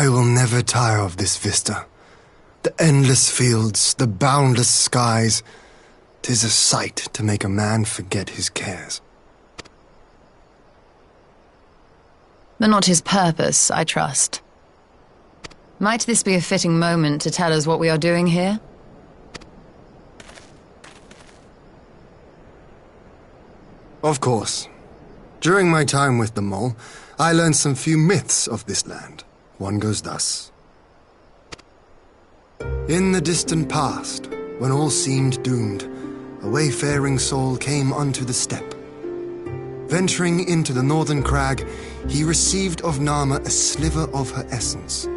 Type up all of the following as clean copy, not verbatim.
I will never tire of this vista. The endless fields, the boundless skies. 'Tis a sight to make a man forget his cares. But not his purpose, I trust. Might this be a fitting moment to tell us what we are doing here? Of course. During my time with the mole, I learned some few myths of this land. One goes thus. In the distant past, when all seemed doomed, a wayfaring soul came unto the steppe. Venturing into the northern crag, he received of Nama a sliver of her essence,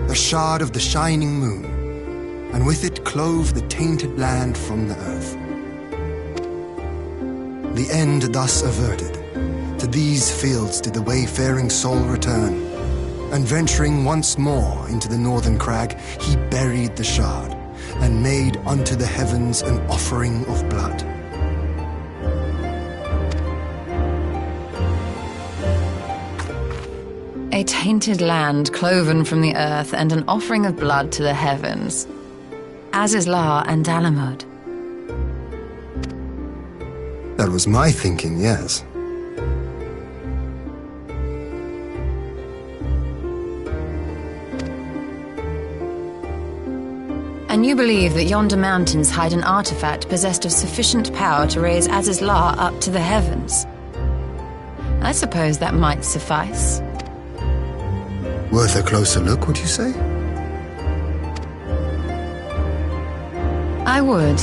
a shard of the shining moon, and with it clove the tainted land from the earth. The end thus averted, to these fields did the wayfaring soul return, and venturing once more into the northern crag, he buried the shard, and made unto the heavens an offering of blood. A tainted land cloven from the earth and an offering of blood to the heavens. Azizlar and Dalamud. That was my thinking, yes. And you believe that yonder mountains hide an artifact possessed of sufficient power to raise Azizlar up to the heavens? I suppose that might suffice. Worth a closer look, would you say? I would.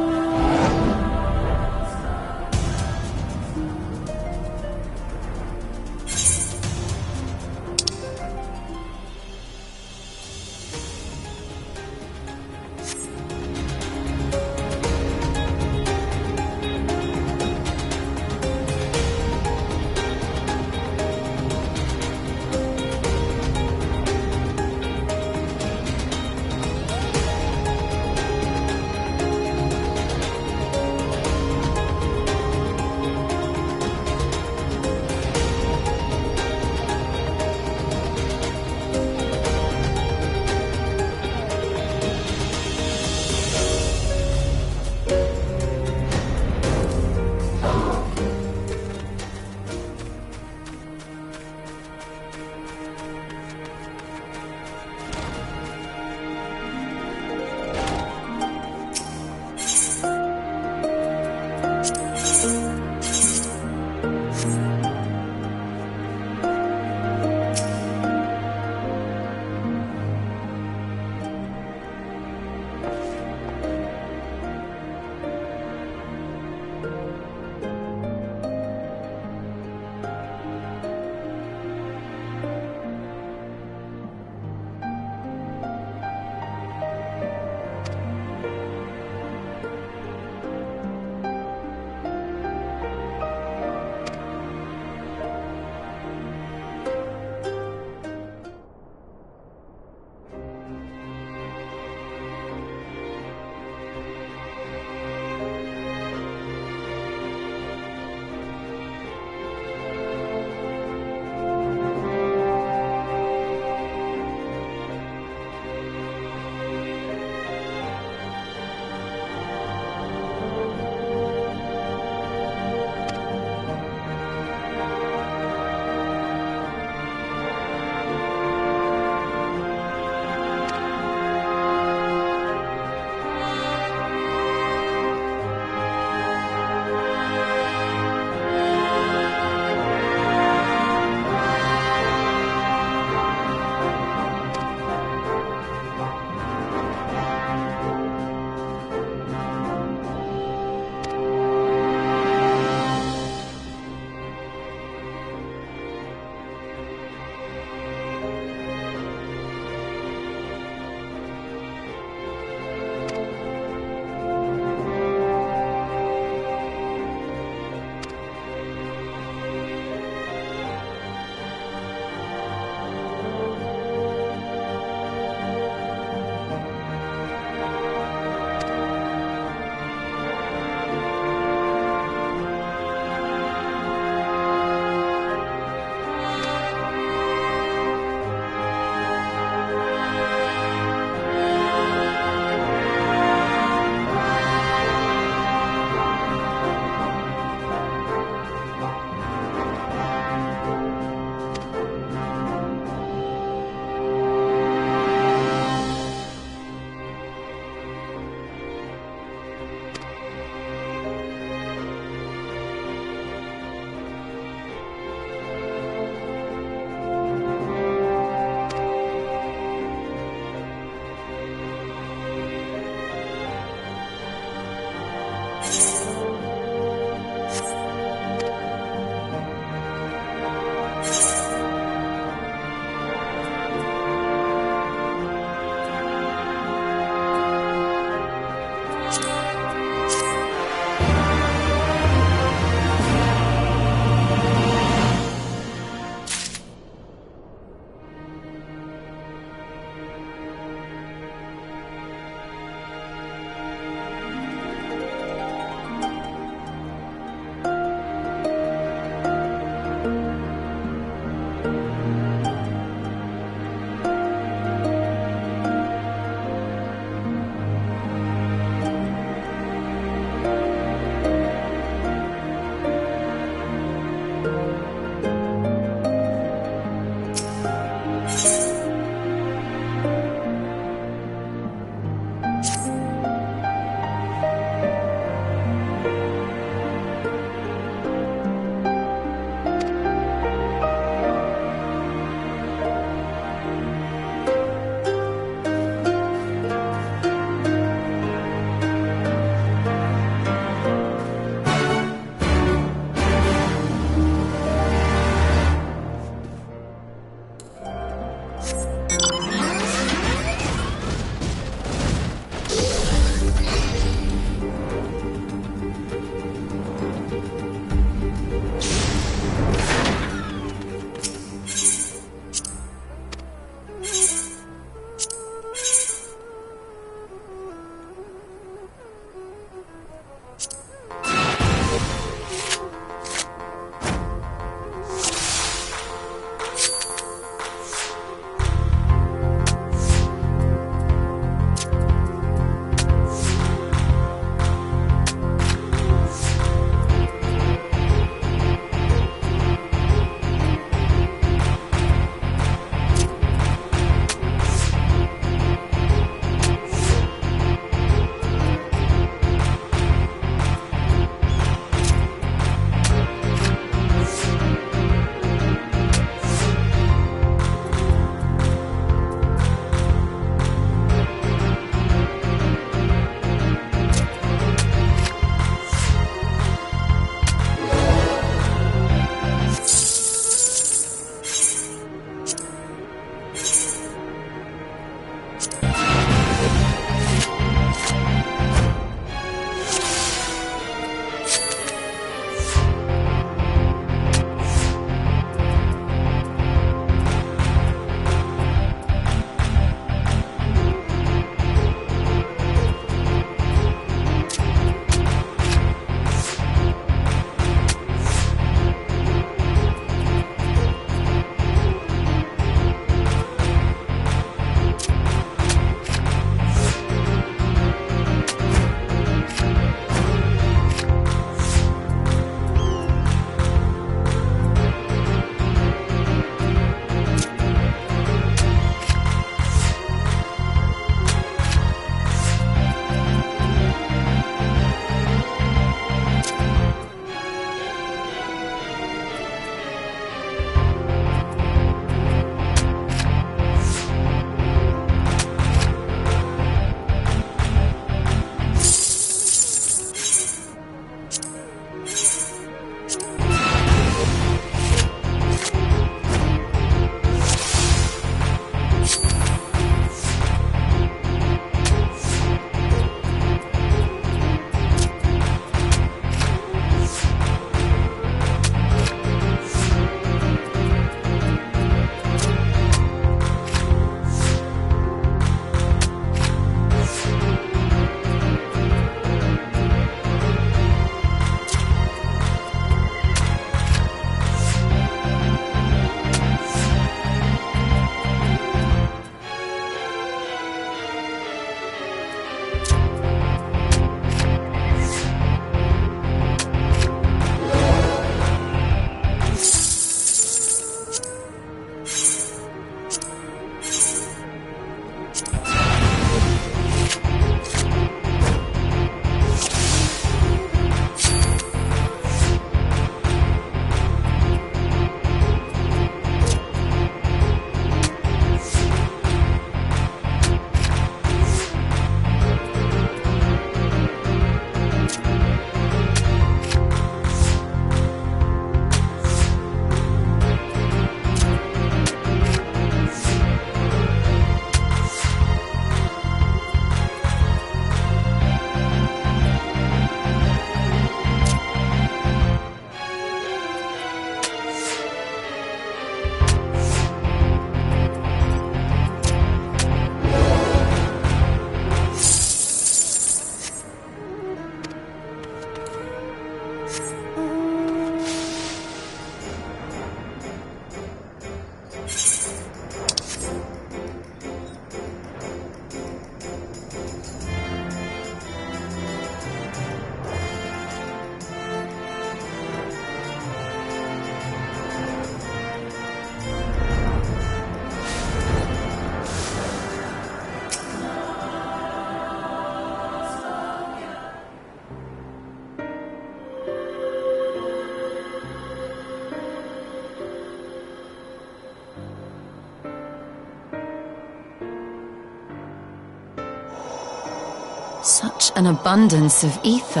Such an abundance of ether.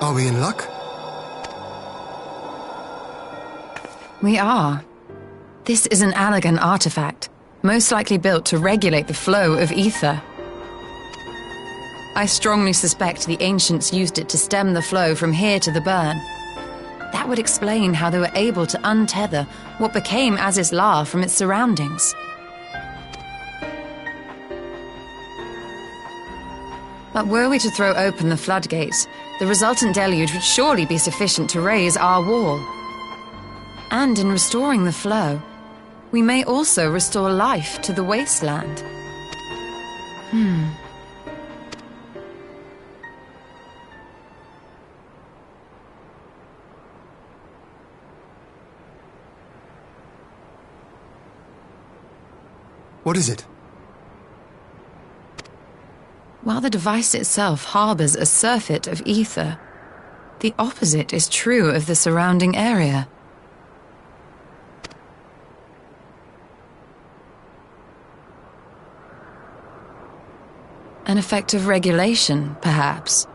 Are we in luck? We are. This is an Allegan artifact, most likely built to regulate the flow of ether. I strongly suspect the ancients used it to stem the flow from here to the burn. That would explain how they were able to untether what became Aziz's La from its surroundings. But were we to throw open the floodgates, the resultant deluge would surely be sufficient to raise our wall. And in restoring the flow, we may also restore life to the wasteland. What is it? While the device itself harbors a surfeit of ether, the opposite is true of the surrounding area. An effect of regulation, perhaps.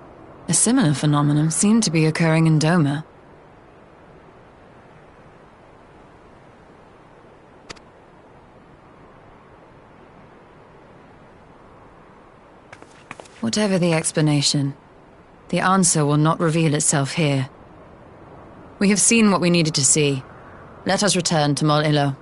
A similar phenomenon seemed to be occurring in Doma. Whatever the explanation, the answer will not reveal itself here. We have seen what we needed to see. Let us return to Mol Ilo.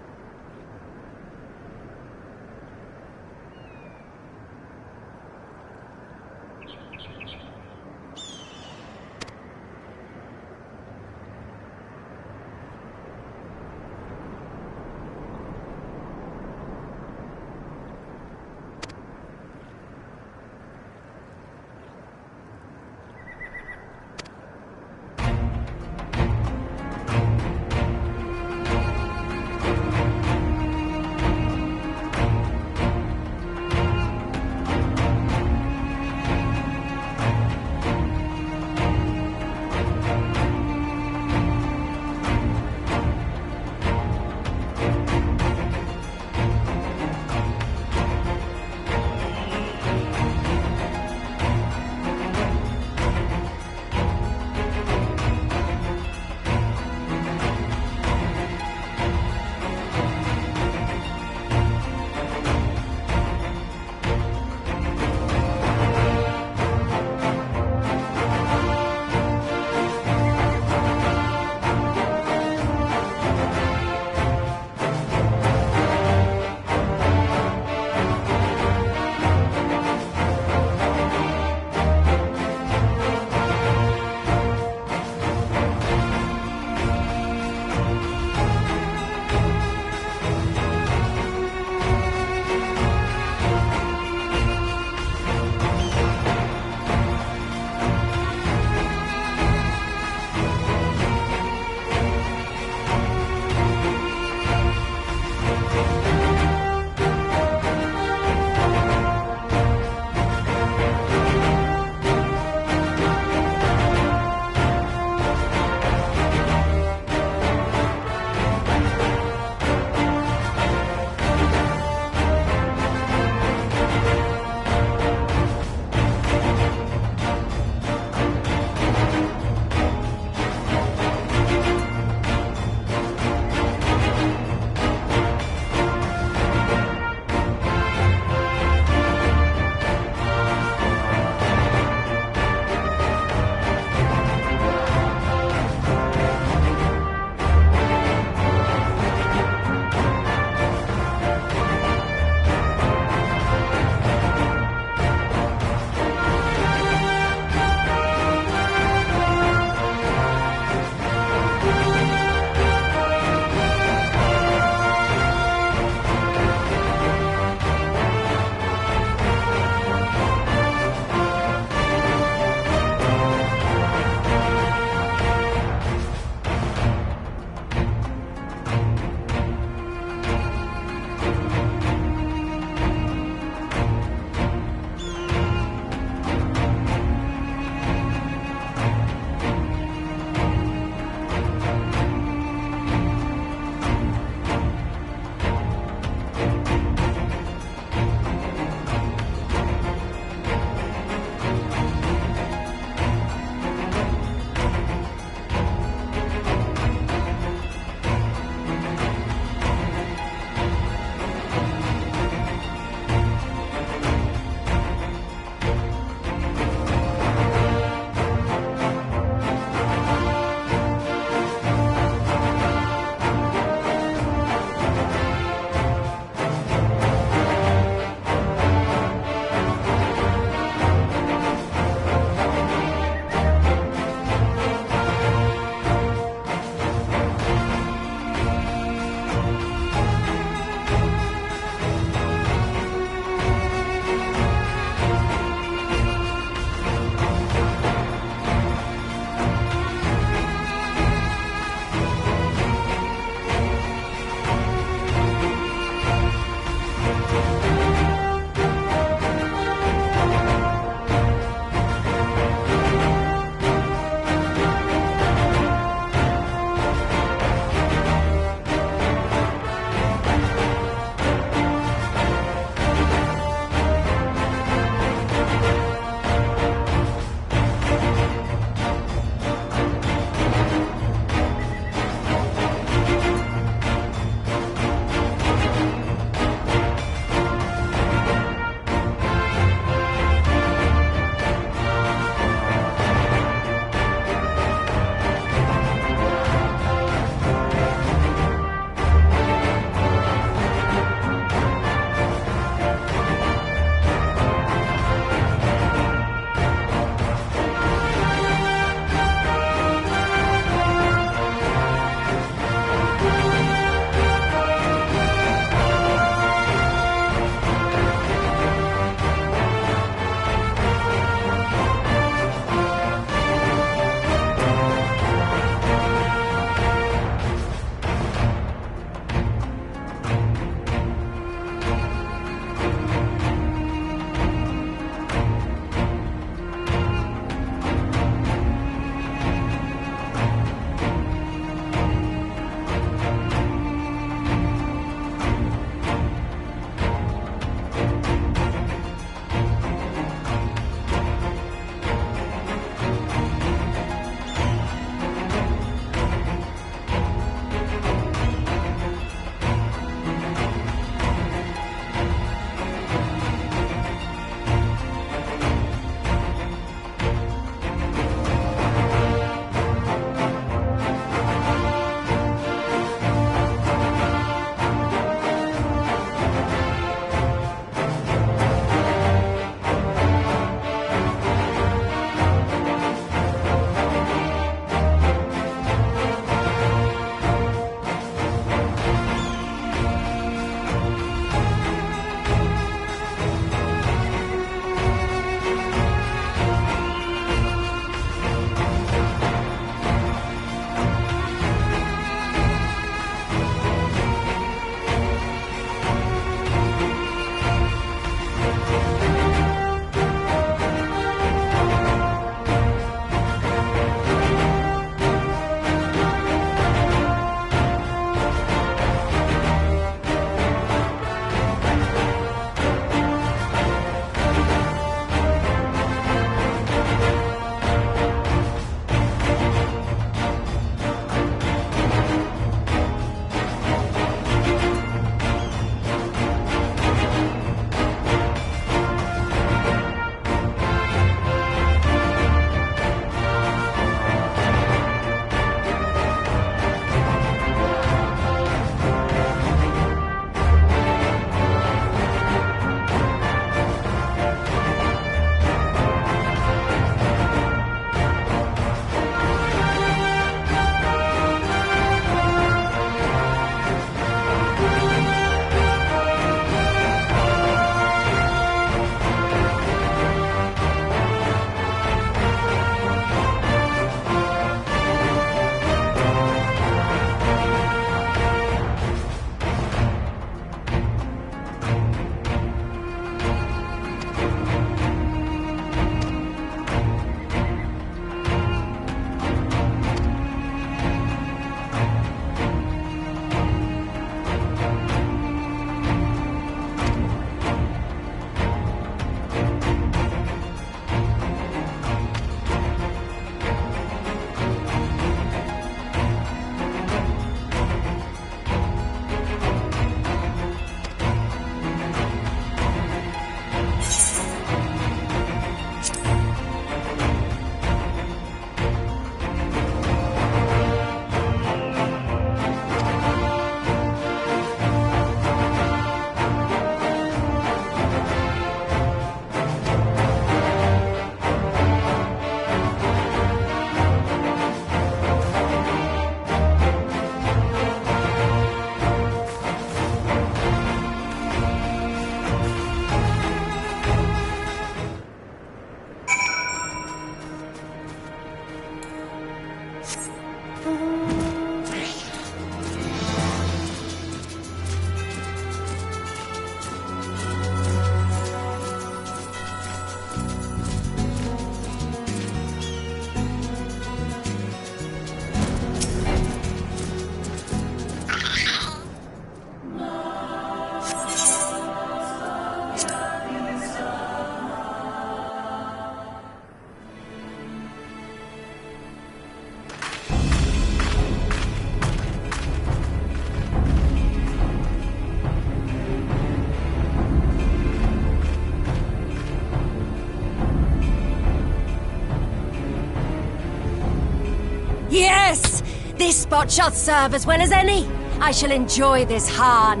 Yes! This spot shall serve as well as any. I shall enjoy this harn.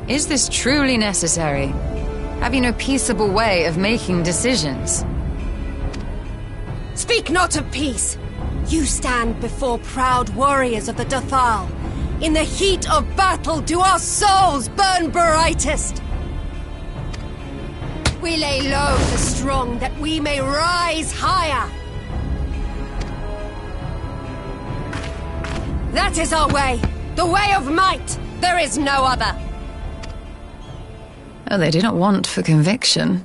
Is this truly necessary? Have you no peaceable way of making decisions? Speak not of peace. You stand before proud warriors of the Dathal. In the heat of battle do our souls burn brightest. We lay low the strong that we may rise higher. That is our way. The way of might. There is no other. Oh, they do not want for conviction.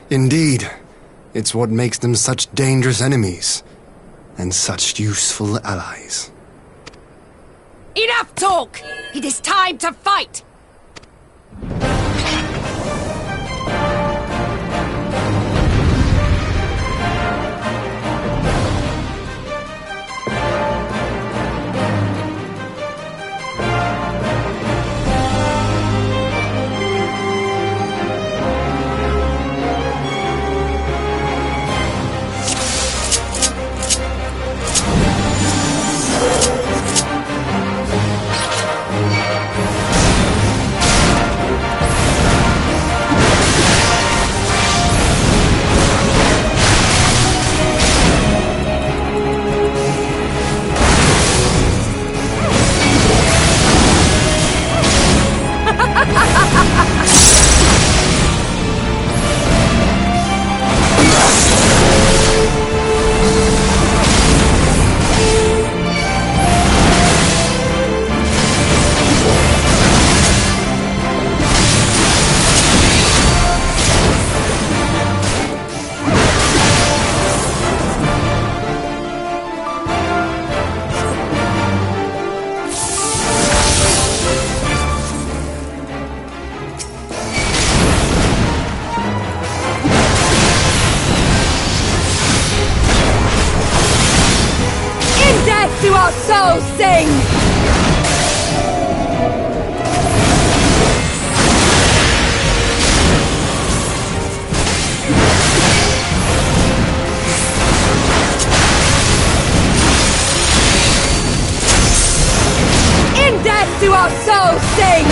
Indeed. It's what makes them such dangerous enemies. And such useful allies. Enough talk! It is time to fight! our souls sing! In death do our souls sing!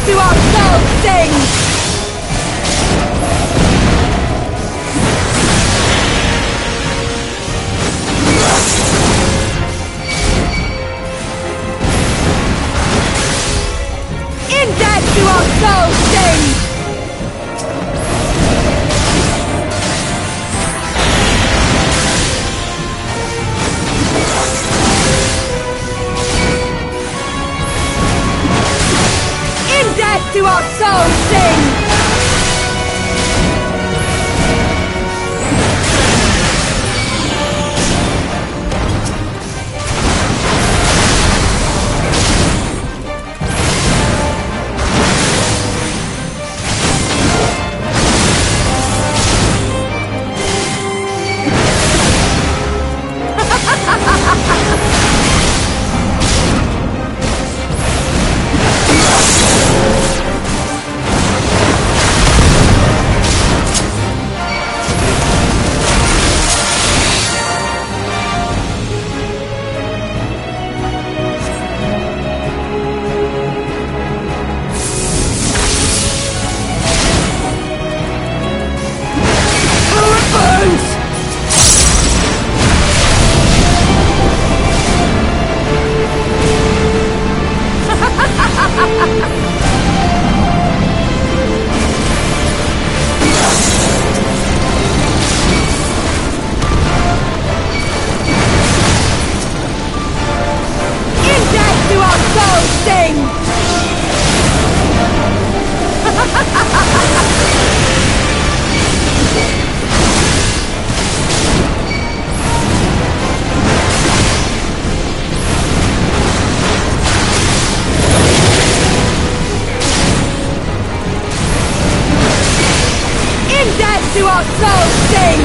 Do our souls sing! In death do our souls sing! Do our souls sing! Do our souls sing!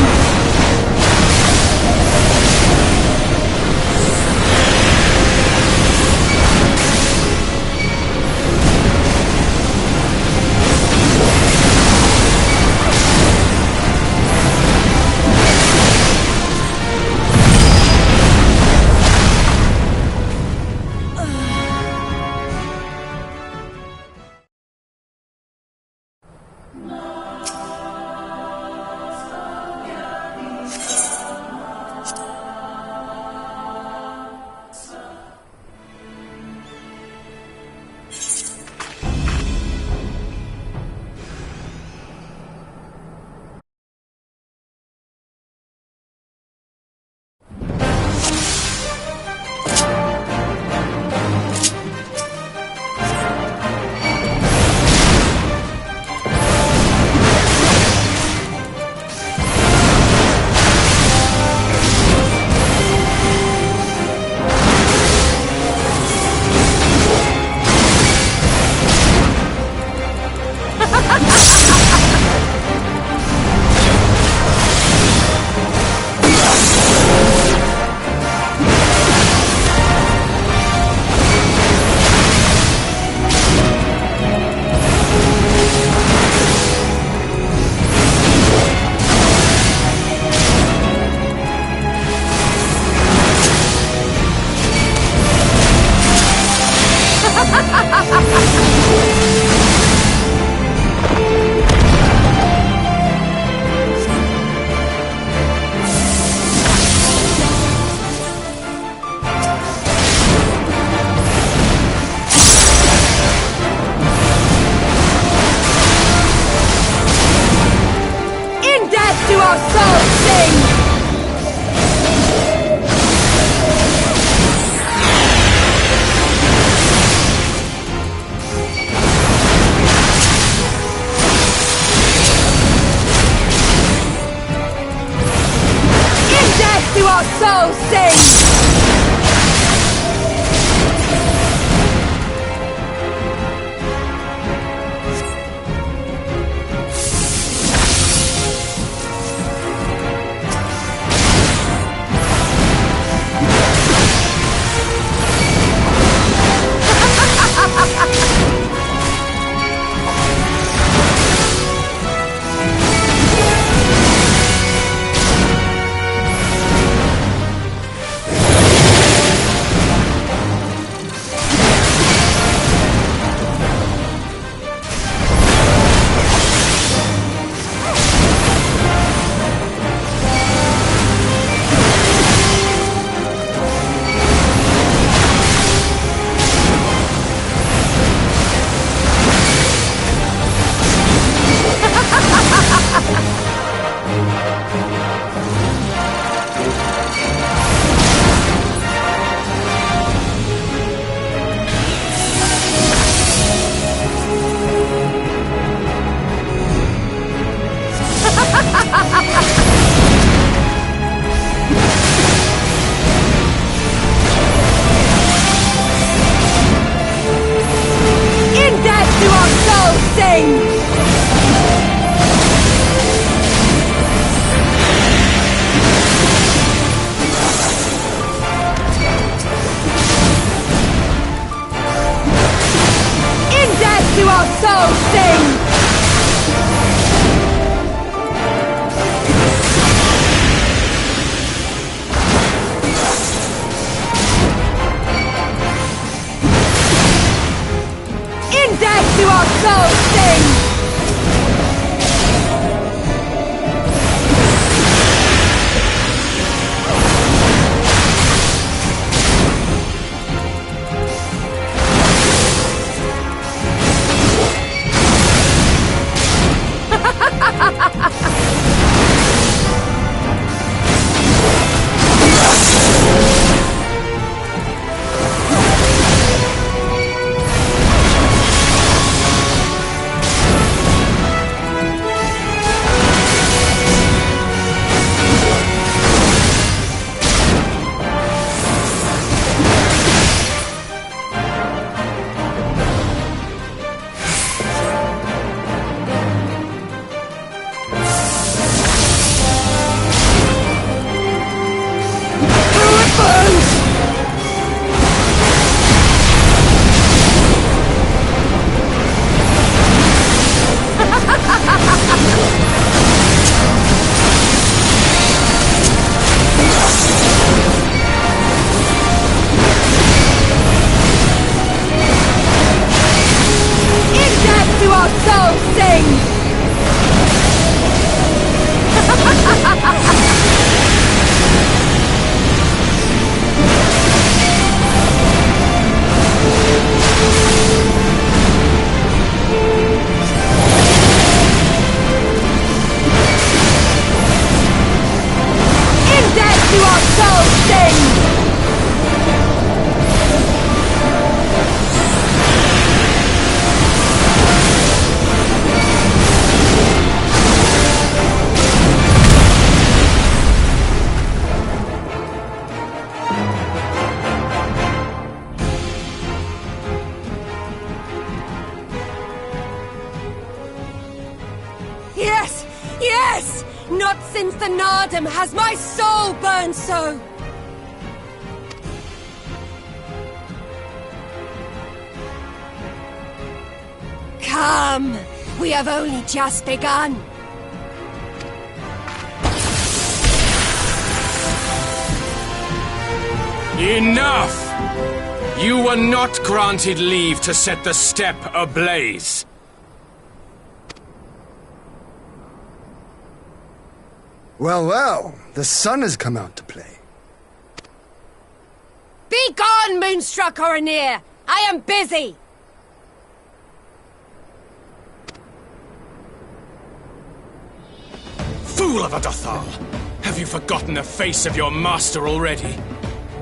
Yes! Not since the Nardum has my soul burned so! Come! We have only just begun! Enough! You were not granted leave to set the steppe ablaze. Well, well, the sun has come out to play. Be gone, Moonstruck Oranir! I am busy! Fool of a Dothal! Have you forgotten the face of your master already?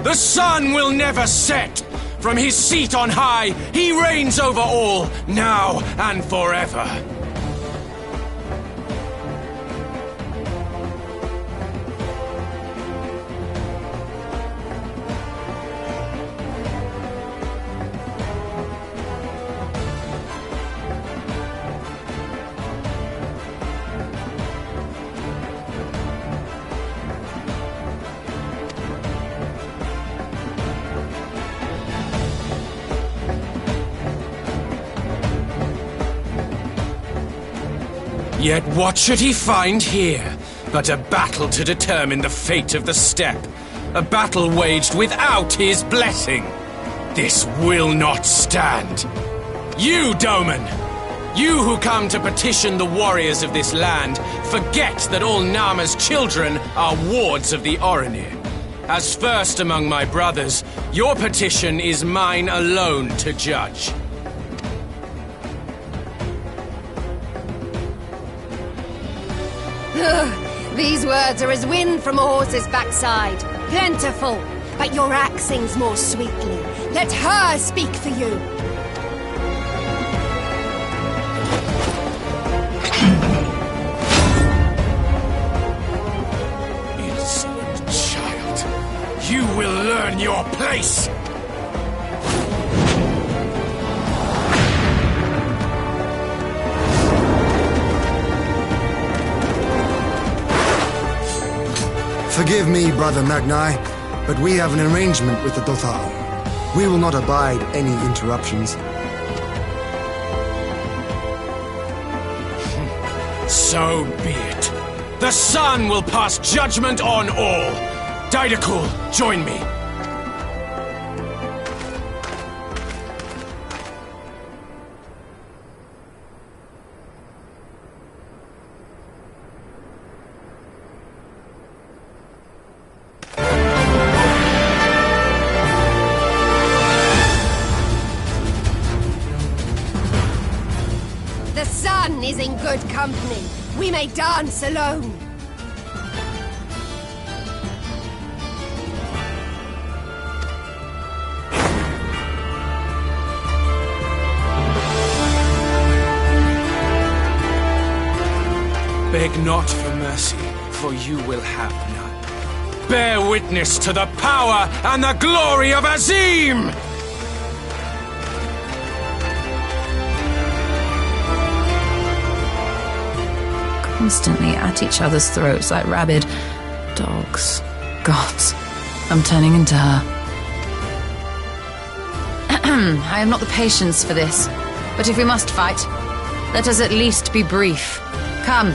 The sun will never set! From his seat on high, he reigns over all, now and forever. Yet what should he find here but a battle to determine the fate of the steppe? A battle waged without his blessing. This will not stand. You, Doman! You who come to petition the warriors of this land, forget that all Nama's children are wards of the Oranir. As first among my brothers, your petition is mine alone to judge. These words are as wind from a horse's backside. Plentiful, but your axe sings more sweetly. Let her speak for you. Insolent child, you will learn your place! Forgive me, Brother Magni, but we have an arrangement with the Dothal. We will not abide any interruptions. So be it. The sun will pass judgment on all. Didakul, join me. The sun is in good company. We may dance alone. Beg not for mercy, for you will have none. Bear witness to the power and the glory of Azim! Constantly at each other's throats like rabid dogs. Gods, I'm turning into her. I have not the patience for this, but if we must fight, let us at least be brief. Come.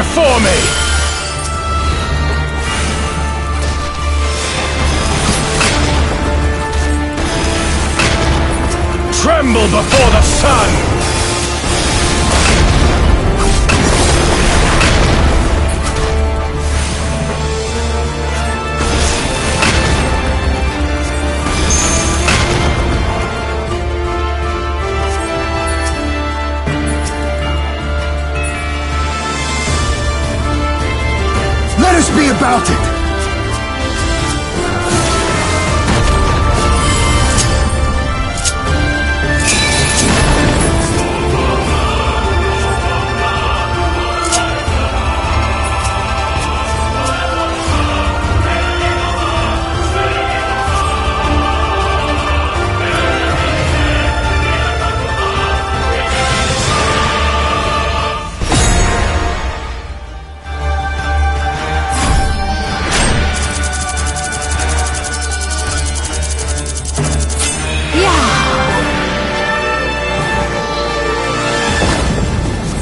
before me! Tremble before the sun! Let us be about it!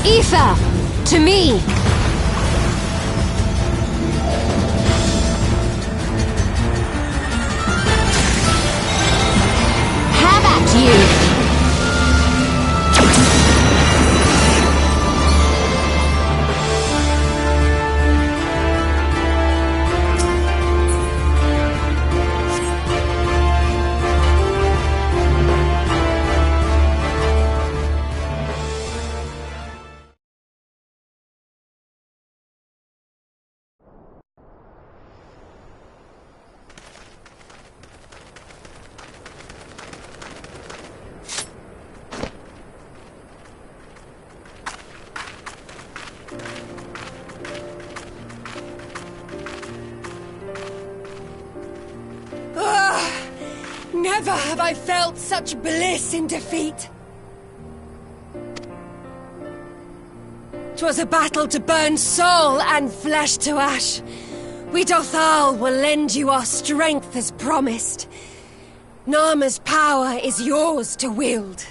Ether! To me! Have at you! Never have I felt such bliss in defeat. 'Twas a battle to burn soul and flesh to ash. We Dothal will lend you our strength as promised. Narma's power is yours to wield.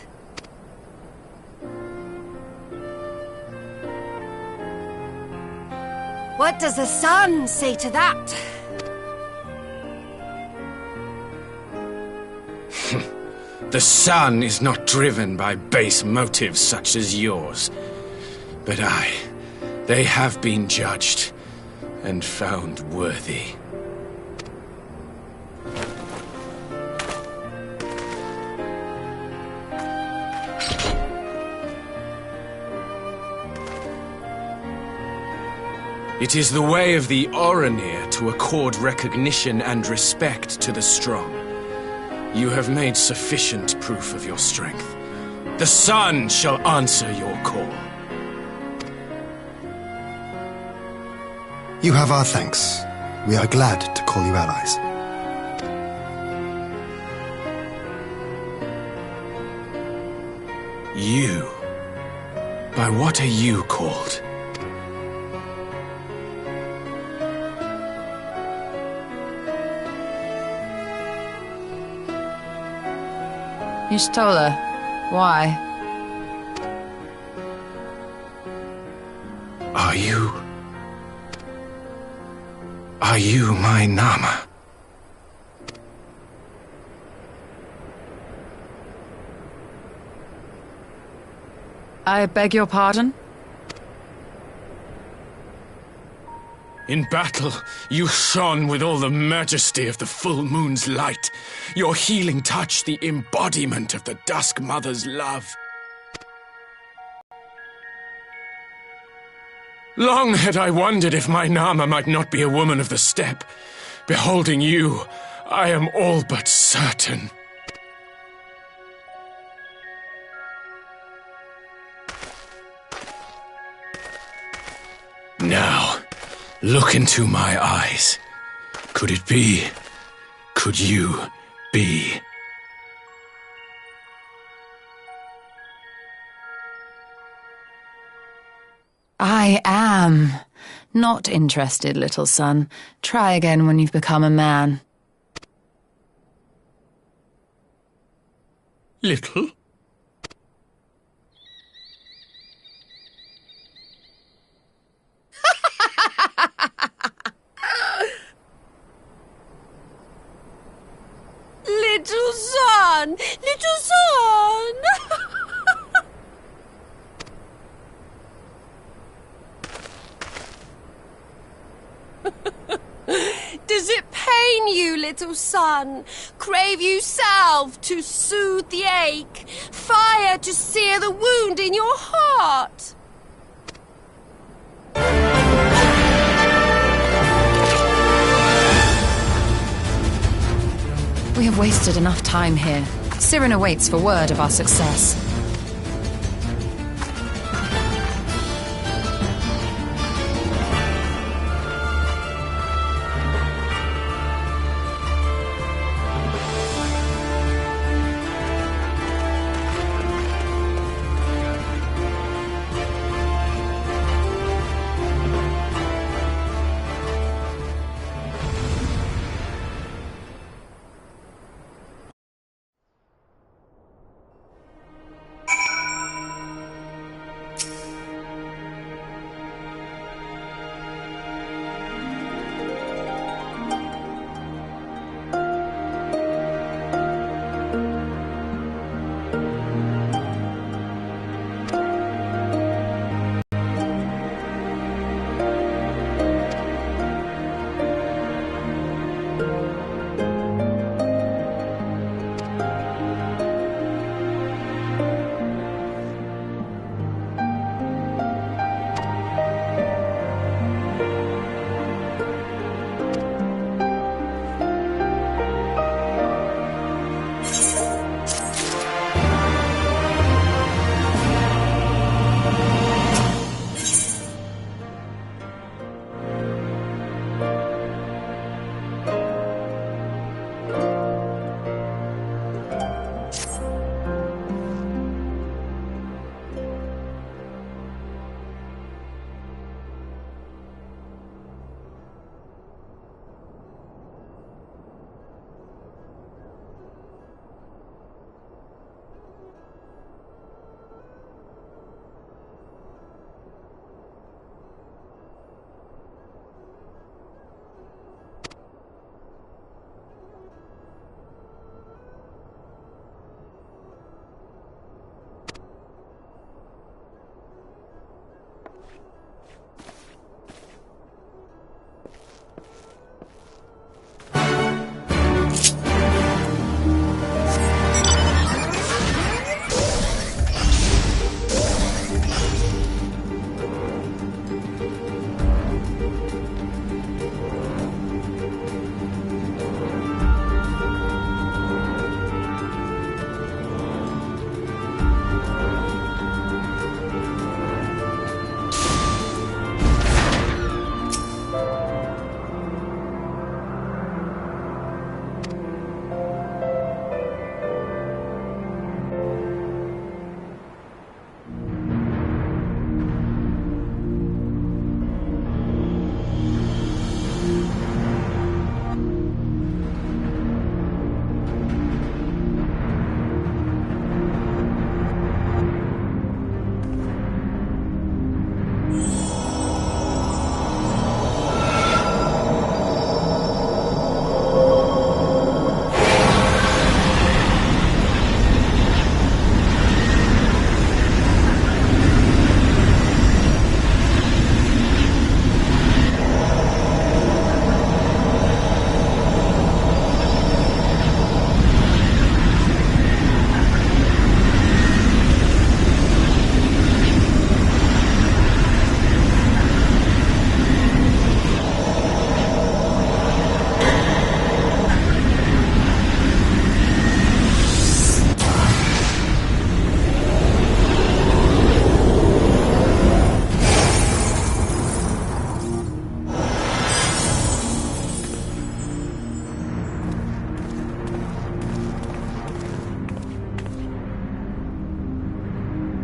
What does the sun say to that? The sun is not driven by base motives such as yours. But they have been judged and found worthy. It is the way of the Oranir to accord recognition and respect to the strong. You have made sufficient proof of your strength. The sun shall answer your call. You have our thanks. We are glad to call you allies. You? By what are you called? You stole her. Why? Are you my Nama? I beg your pardon? In battle, you shone with all the majesty of the full moon's light. Your healing touch, the embodiment of the Dusk Mother's love. Long had I wondered if my Nama might not be a woman of the steppe. Beholding you, I am all but certain. Now, look into my eyes. Could it be? Could you be? I am. Not interested, little son. Try again when you've become a man. Little? son! Little son! Does it pain you, little son? Crave you salve to soothe the ache? Fire to sear the wound in your heart? We have wasted enough time here. Siren awaits for word of our success.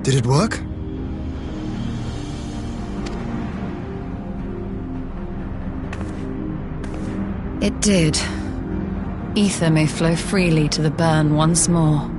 Did it work? It did. Ether may flow freely to the burn once more.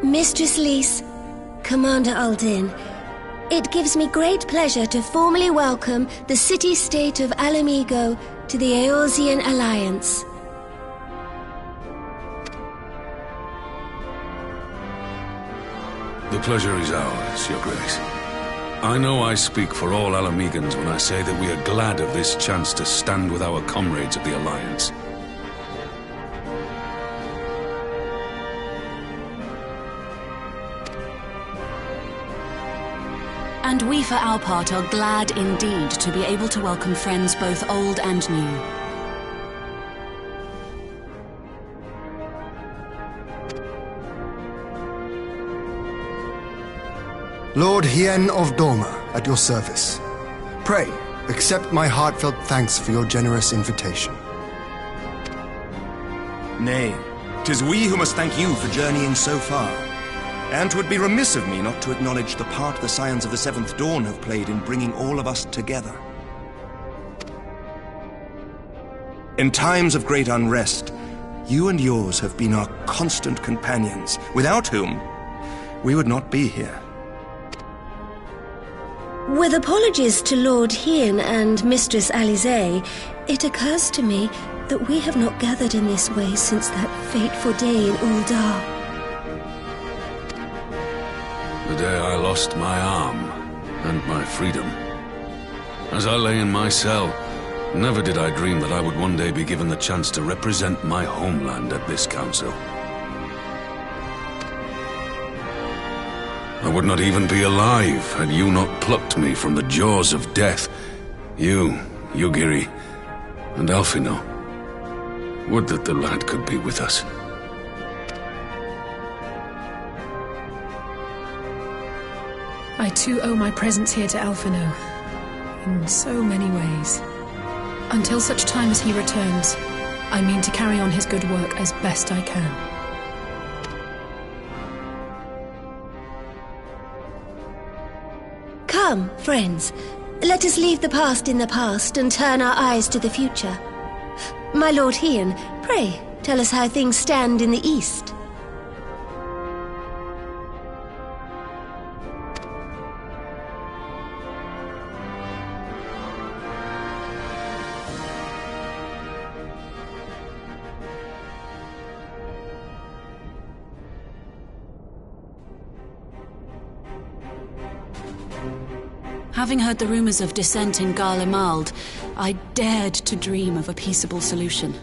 Mistress Lys, Commander Aldin, it gives me great pleasure to formally welcome the city-state of Alamigo to the Eorzean Alliance. The pleasure is ours, Your Grace. I know I speak for all Alamegans when I say that we are glad of this chance to stand with our comrades of the Alliance. And we for our part are glad indeed to be able to welcome friends both old and new. Lord Hien of Dorma, at your service. Pray, accept my heartfelt thanks for your generous invitation. Nay, 'tis we who must thank you for journeying so far. And 'twould be remiss of me not to acknowledge the part the Scions of the Seventh Dawn have played in bringing all of us together. In times of great unrest, you and yours have been our constant companions, without whom we would not be here. With apologies to Lord Hien and Mistress Alisaie, it occurs to me that we have not gathered in this way since that fateful day in Uldar. The day I lost my arm and my freedom. As I lay in my cell, never did I dream that I would one day be given the chance to represent my homeland at this council. I would not even be alive had you not plucked me from the jaws of death. You, Yugiri, and Alphino. Would that the lad could be with us. I too owe my presence here to Alphino, in so many ways. Until such time as he returns, I mean to carry on his good work as best I can. Come, friends, let us leave the past in the past and turn our eyes to the future. My Lord Hien, pray, tell us how things stand in the East. Having heard the rumors of dissent in Garlemald, I dared to dream of a peaceable solution.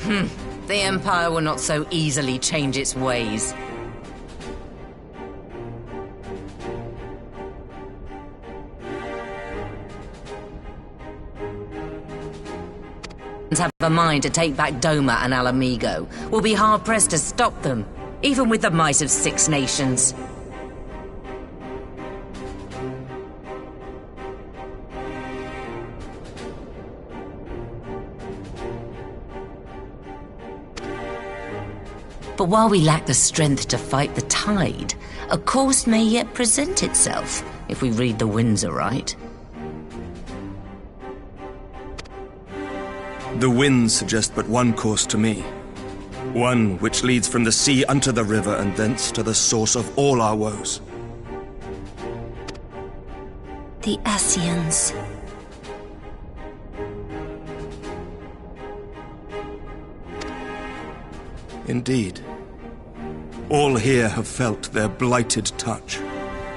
The Empire will not so easily change its ways. Have a mind to take back Doma and Alamigo. We'll be hard-pressed to stop them, even with the might of 6 nations. But while we lack the strength to fight the tide, a course may yet present itself, if we read the winds aright. The winds suggest but one course to me. One which leads from the sea unto the river and thence to the source of all our woes. The Ascians. Indeed. All here have felt their blighted touch.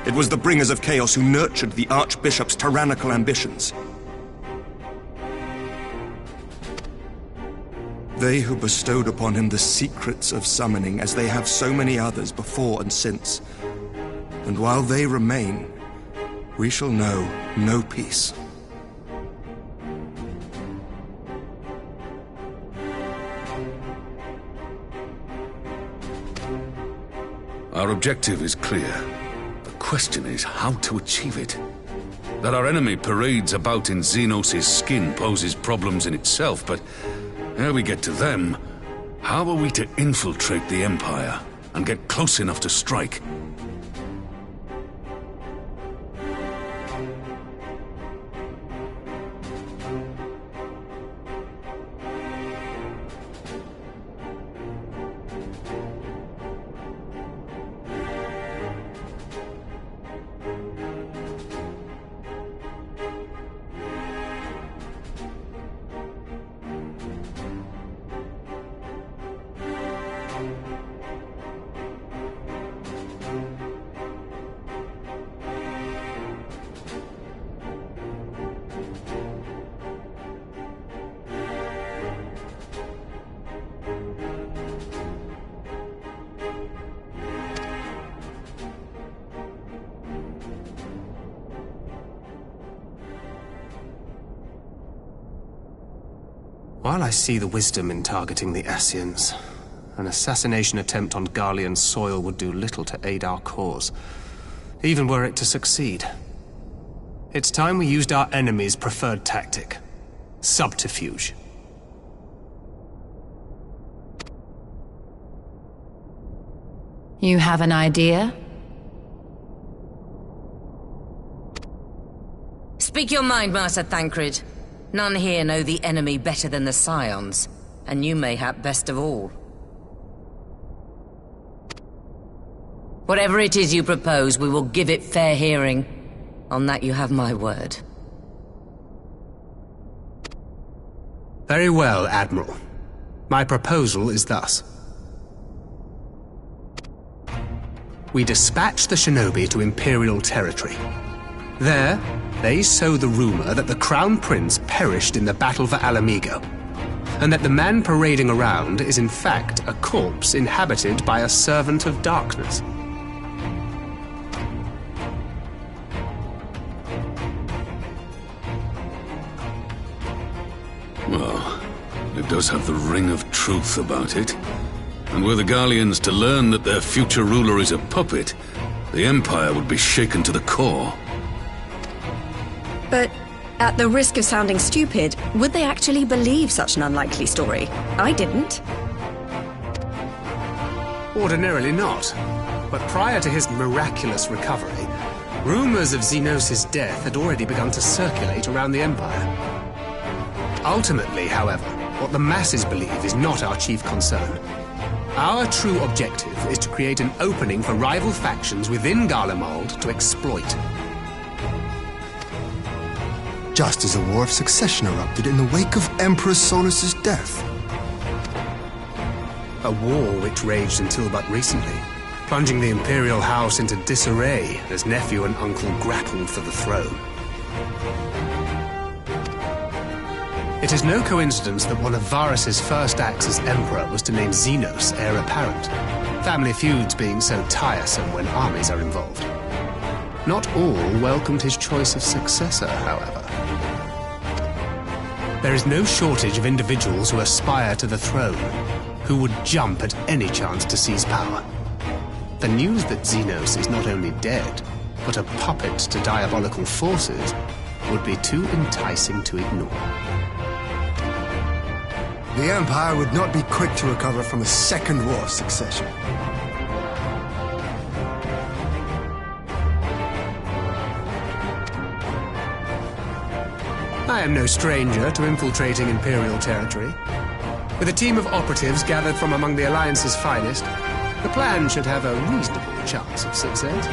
It was the bringers of chaos who nurtured the Archbishop's tyrannical ambitions. They who bestowed upon him the secrets of summoning, as they have so many others before and since. And while they remain, we shall know no peace. Our objective is clear. The question is how to achieve it. That our enemy parades about in Xenos' skin poses problems in itself, but ere we get to them, how are we to infiltrate the Empire and get close enough to strike? While I see the wisdom in targeting the Ascians, an assassination attempt on Garlean soil would do little to aid our cause, even were it to succeed. It's time we used our enemy's preferred tactic: subterfuge. You have an idea? Speak your mind, Master Thancred. None here know the enemy better than the Scions, and you mayhap best of all. Whatever it is you propose, we will give it fair hearing. On that you have my word. Very well, Admiral. My proposal is thus. We dispatch the shinobi to Imperial territory. There, they sow the rumor that the Crown Prince perished in the battle for Alamigo, and that the man parading around is in fact a corpse inhabited by a servant of darkness. Well, it does have the ring of truth about it. And were the Garleans to learn that their future ruler is a puppet, the Empire would be shaken to the core. But, at the risk of sounding stupid, would they actually believe such an unlikely story? I didn't. Ordinarily not. But prior to his miraculous recovery, rumors of Xenos' death had already begun to circulate around the Empire. Ultimately, however, what the masses believe is not our chief concern. Our true objective is to create an opening for rival factions within Garlemald to exploit. Just as a war of succession erupted in the wake of Emperor Solus's death. A war which raged until but recently, plunging the Imperial House into disarray as nephew and uncle grappled for the throne. It is no coincidence that one of Varus's first acts as Emperor was to name Xenos heir apparent, family feuds being so tiresome when armies are involved. Not all welcomed his choice of successor, however. There is no shortage of individuals who aspire to the throne, who would jump at any chance to seize power. The news that Xenos is not only dead, but a puppet to diabolical forces, would be too enticing to ignore. The Empire would not be quick to recover from a second war of succession. I am no stranger to infiltrating Imperial territory. With a team of operatives gathered from among the Alliance's finest, the plan should have a reasonable chance of success.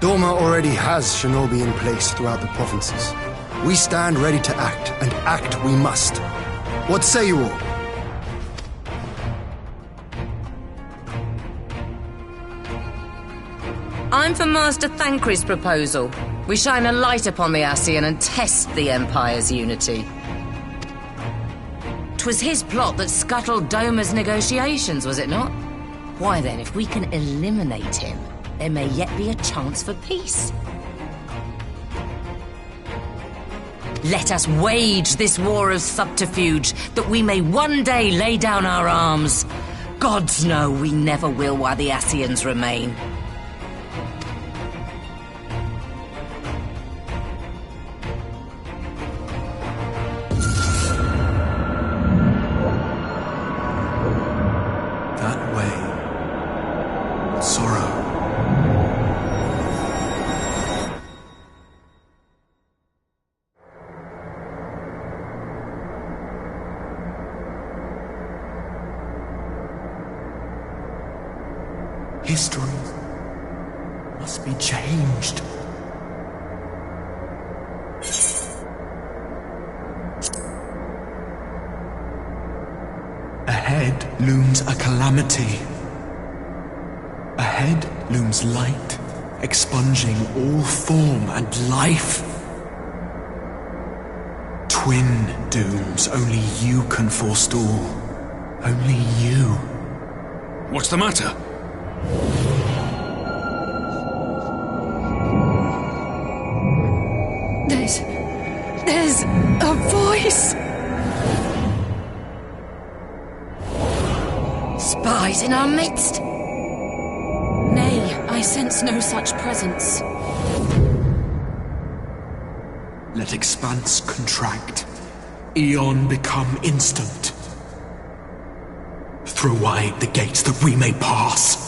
Dorma already has shinobi in place throughout the provinces. We stand ready to act, and act we must. What say you all? I'm for Master Thancred's proposal. We shine a light upon the Ascian and test the Empire's unity. 'Twas his plot that scuttled Doma's negotiations, was it not? Why then, if we can eliminate him, there may yet be a chance for peace. Let us wage this war of subterfuge, that we may one day lay down our arms. Gods know we never will while the Ascians remain. History must be changed. Ahead looms a calamity. Ahead looms light, expunging all form and life. Twin dooms only you can forestall. Only you. What's the matter? There's a voice! Spies in our midst? Nay, I sense no such presence. Let expanse contract. Eon become instant. Throw wide the gates that we may pass.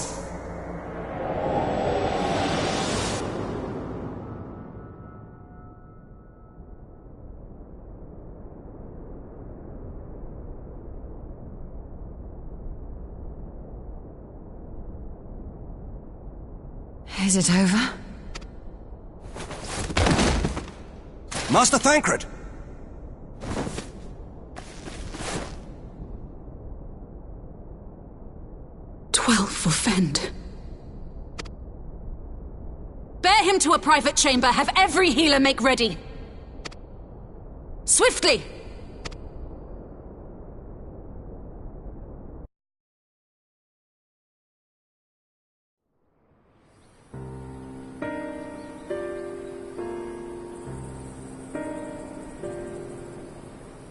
Is it over? Master Thancred! For Fend. Bear him to a private chamber. Have every healer make ready. Swiftly!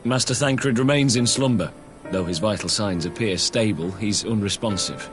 Master Thancred remains in slumber. Though his vital signs appear stable, he's unresponsive.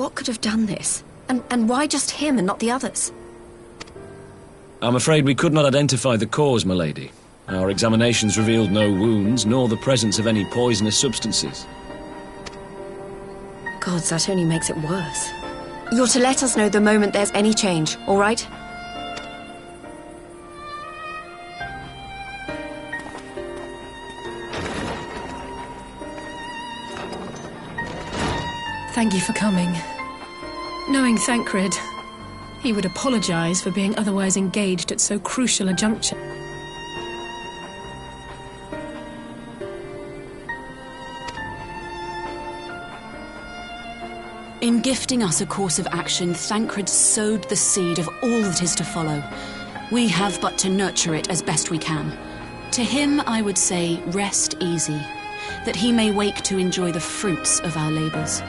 What could have done this? And why just him and not the others? I'm afraid we could not identify the cause, my lady. Our examinations revealed no wounds, nor the presence of any poisonous substances. Gods, that only makes it worse. You're to let us know the moment there's any change, all right? Thank you for coming. Knowing Thancred, he would apologize for being otherwise engaged at so crucial a juncture. In gifting us a course of action, Thancred sowed the seed of all that is to follow. We have but to nurture it as best we can. To him, I would say, rest easy, that he may wake to enjoy the fruits of our labours.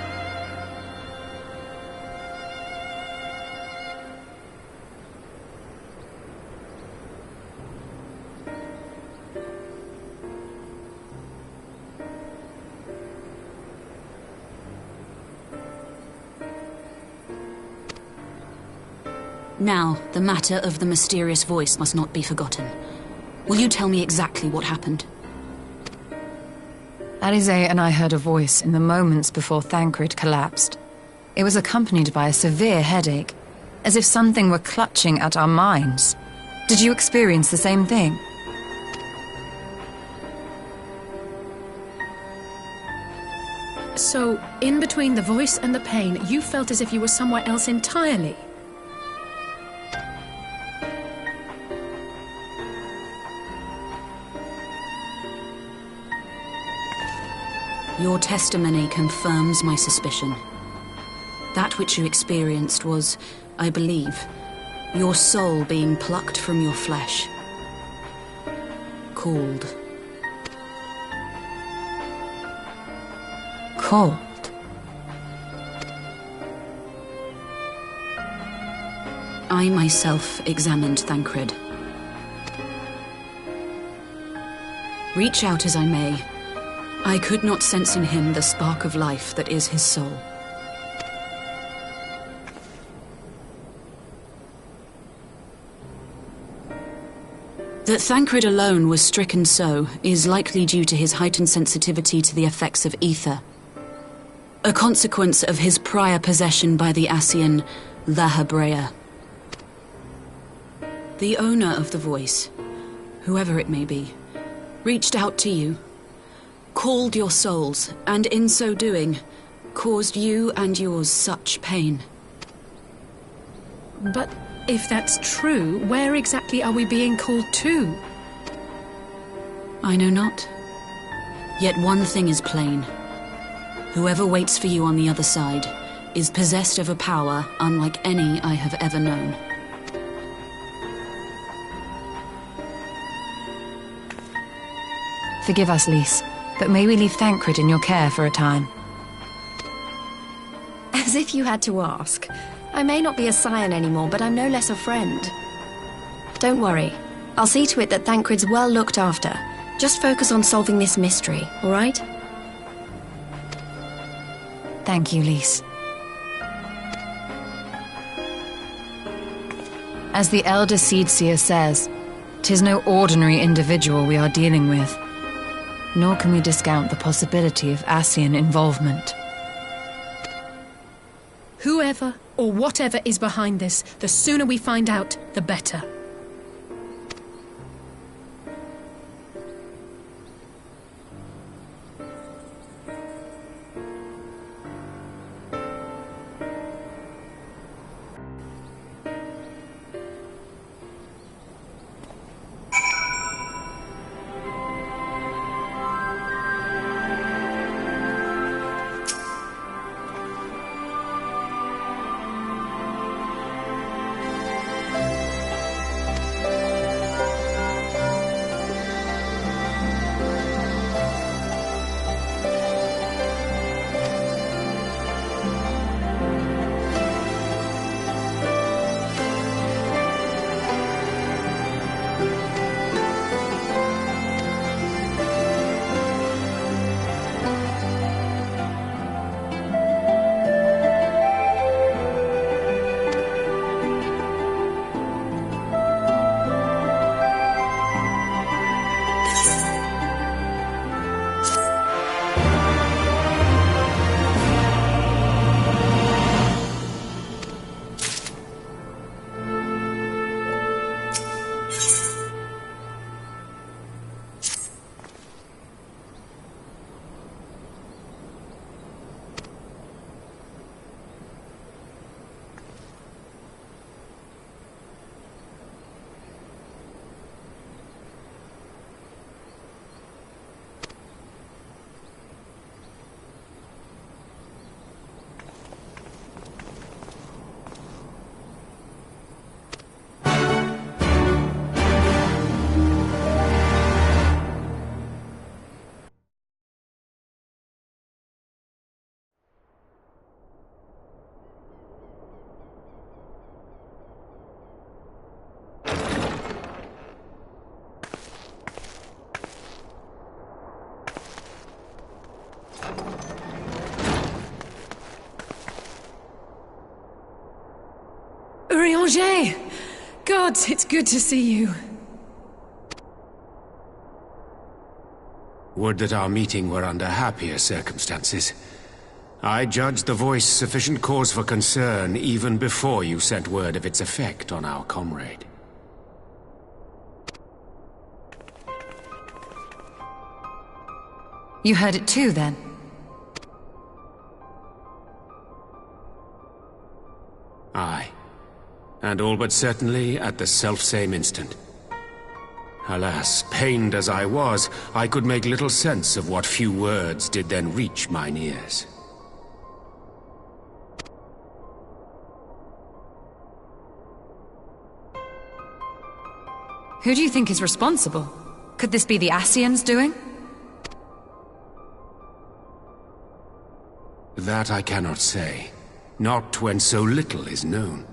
Now, the matter of the mysterious voice must not be forgotten. Will you tell me exactly what happened? Alize and I heard a voice in the moments before Thancred collapsed. It was accompanied by a severe headache, as if something were clutching at our minds. Did you experience the same thing? So, in between the voice and the pain, you felt as if you were somewhere else entirely? Your testimony confirms my suspicion. That which you experienced was, I believe, your soul being plucked from your flesh. Called. Called? I myself examined Thancred. Reach out as I may, I could not sense in him the spark of life that is his soul. That Thancred alone was stricken so is likely due to his heightened sensitivity to the effects of ether, a consequence of his prior possession by the Ascian Lahabrea. The owner of the voice, whoever it may be, reached out to you, called your souls, and in so doing, caused you and yours such pain. But if that's true, where exactly are we being called to? I know not. Yet one thing is plain. Whoever waits for you on the other side is possessed of a power unlike any I have ever known. Forgive us, Lys, but may we leave Thancred in your care for a time? As if you had to ask. I may not be a scion anymore, but I'm no less a friend. Don't worry. I'll see to it that Thancred's well looked after. Just focus on solving this mystery, all right? Thank you, Lys. As the Elder Seedseer says, 'tis no ordinary individual we are dealing with. Nor can we discount the possibility of Ascian involvement. Whoever or whatever is behind this, the sooner we find out, the better. Urianger! Gods, it's good to see you. Would that our meeting were under happier circumstances. I judged the voice sufficient cause for concern even before you sent word of its effect on our comrade. You heard it too, then? Aye. And all but certainly at the selfsame instant. Alas, pained as I was, I could make little sense of what few words did then reach mine ears. Who do you think is responsible? Could this be the Ascians doing? That I cannot say. Not when so little is known.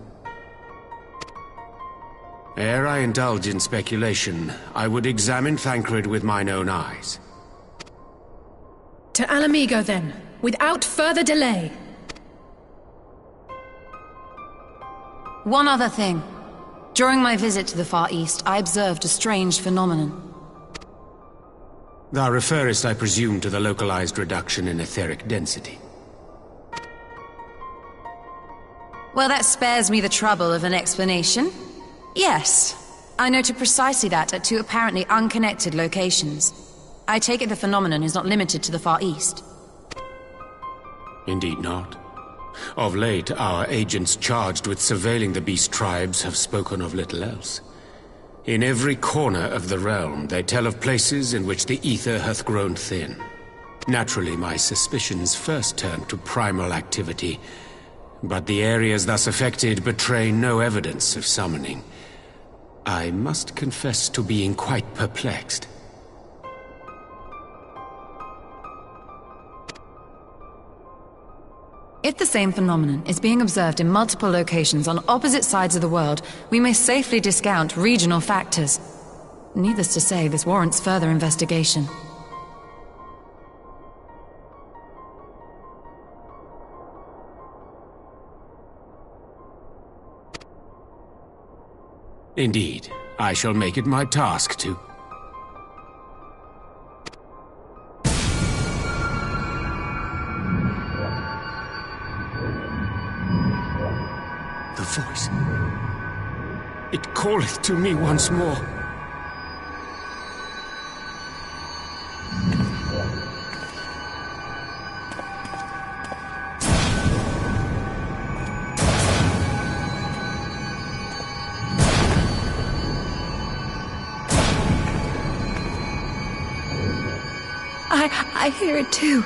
Ere I indulge in speculation, I would examine Thancred with mine own eyes. To Alamigo, then, without further delay. One other thing. During my visit to the Far East, I observed a strange phenomenon. Thou referrest, I presume, to the localized reduction in etheric density. Well, that spares me the trouble of an explanation. Yes, I noted precisely that at two apparently unconnected locations. I take it the phenomenon is not limited to the Far East. Indeed not. Of late, our agents charged with surveilling the beast tribes have spoken of little else. In every corner of the realm, they tell of places in which the ether hath grown thin. Naturally, my suspicions first turned to primal activity, but the areas thus affected betray no evidence of summoning. I must confess to being quite perplexed. If the same phenomenon is being observed in multiple locations on opposite sides of the world, we may safely discount regional factors. Needless to say, this warrants further investigation. Indeed, I shall make it my task to... The voice. It calleth to me once more. I hear it too.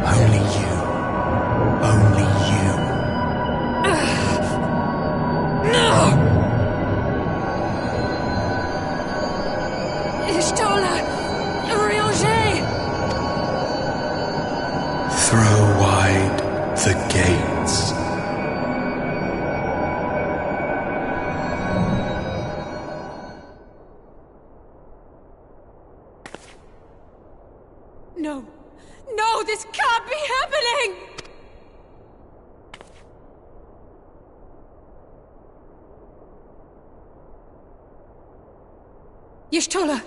Only you. Only you. No! Ishtola! Urianger! Throw wide the gates. No! No, this can't be happening! Y'shtola!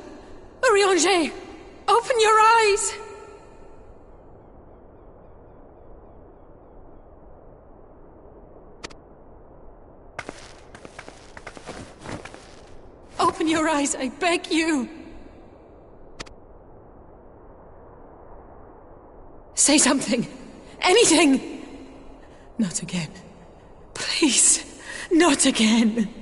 Urianger! Open your eyes! Open your eyes, I beg you! Say something! Anything! Not again. Please, not again.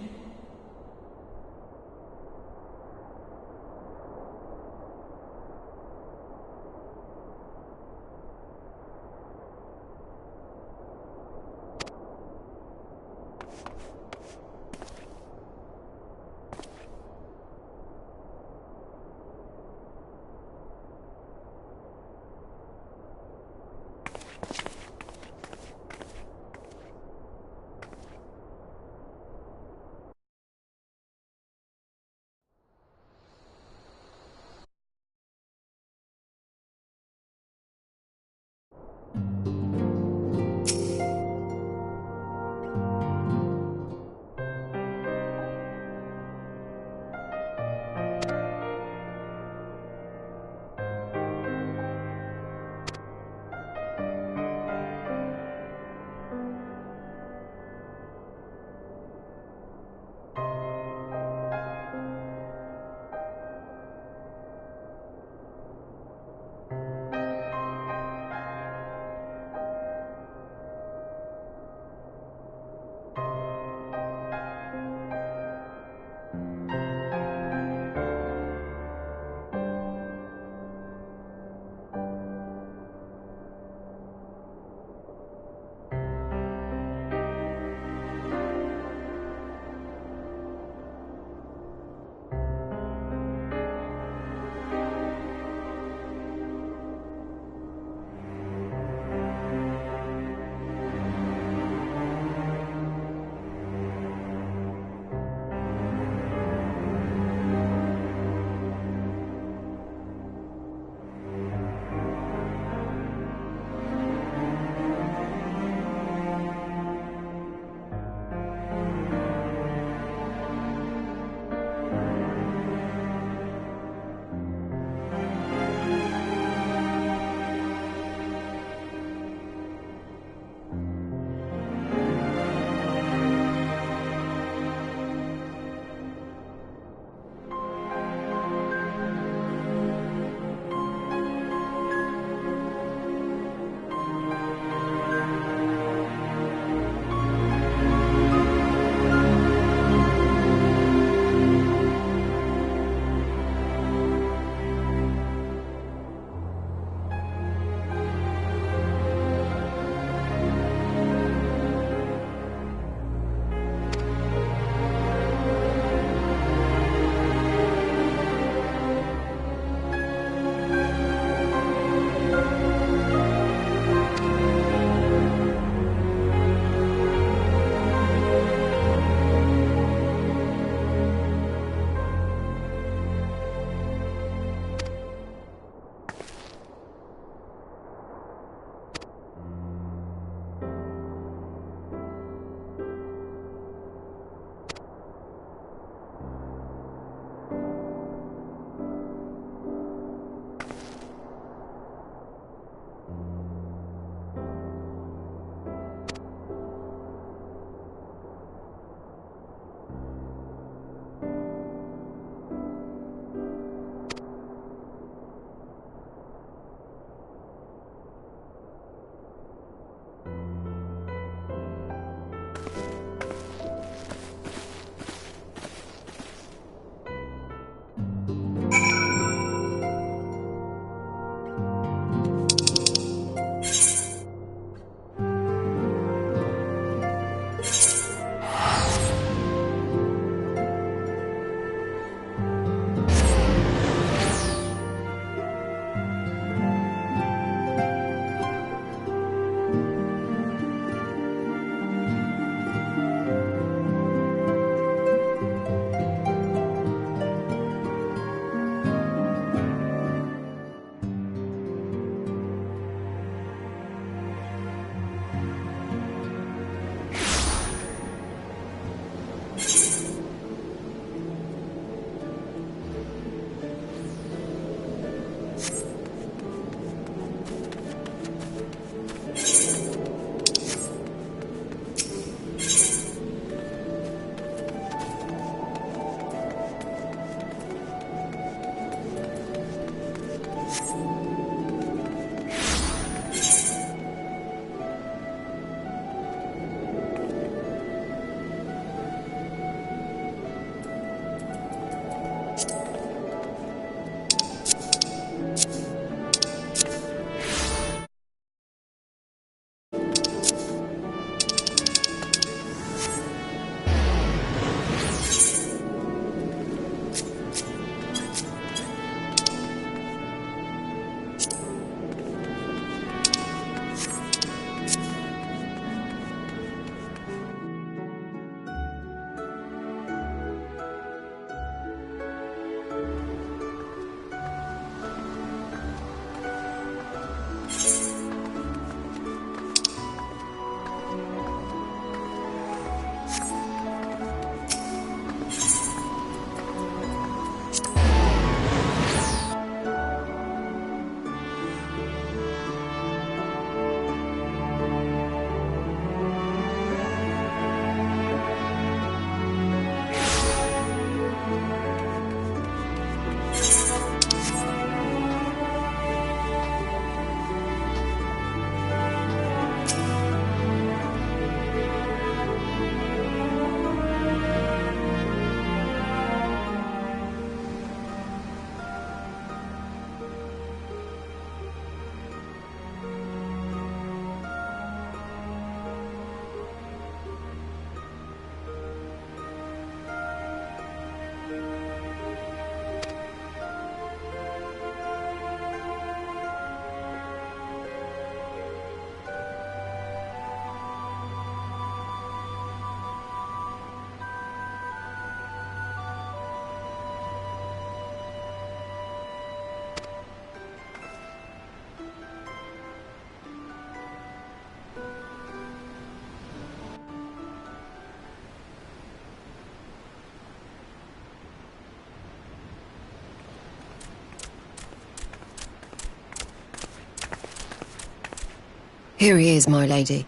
Here he is, my lady.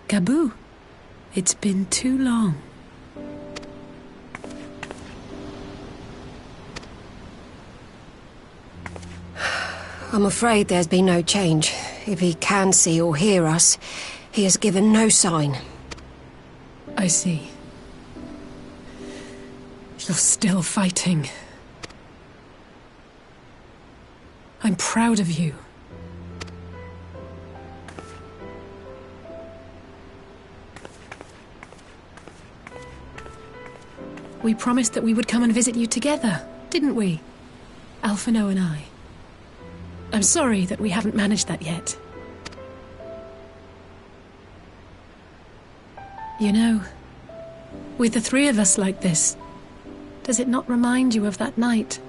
Gabu, it's been too long. I'm afraid there's been no change. If he can see or hear us, he has given no sign. I see. You're still fighting. I'm proud of you. We promised that we would come and visit you together, didn't we? Alphino and I. I'm sorry that we haven't managed that yet. You know, with the three of us like this, does it not remind you of that night?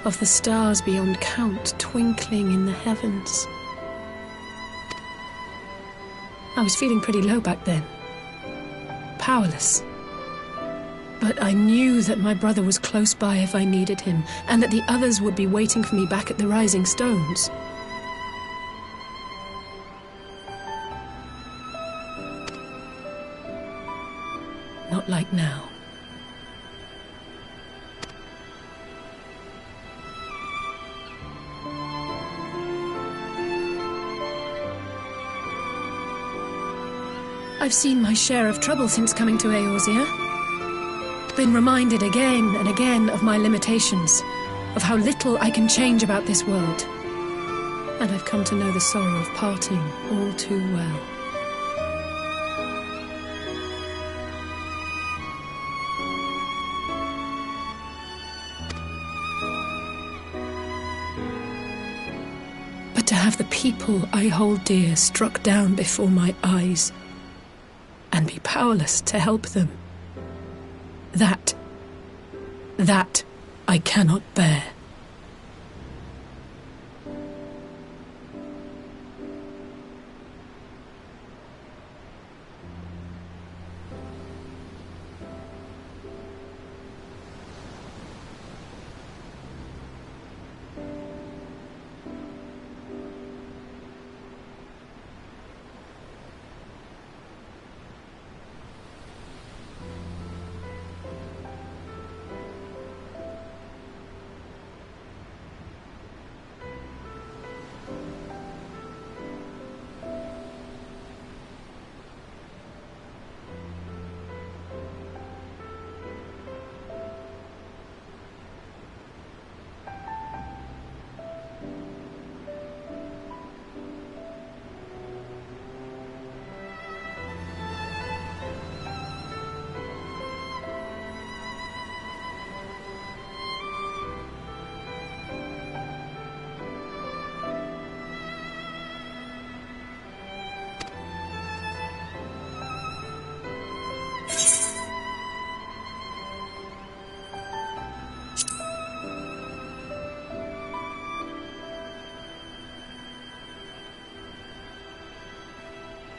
Of the stars beyond count twinkling in the heavens? I was feeling pretty low back then. Powerless. But I knew that my brother was close by if I needed him, and that the others would be waiting for me back at the Rising Stones. Not like now. I've seen my share of trouble since coming to Eorzea. Been reminded again and again of my limitations, of how little I can change about this world. And I've come to know the sorrow of parting all too well. But to have the people I hold dear struck down before my eyes, and be powerless to help them, that I cannot bear.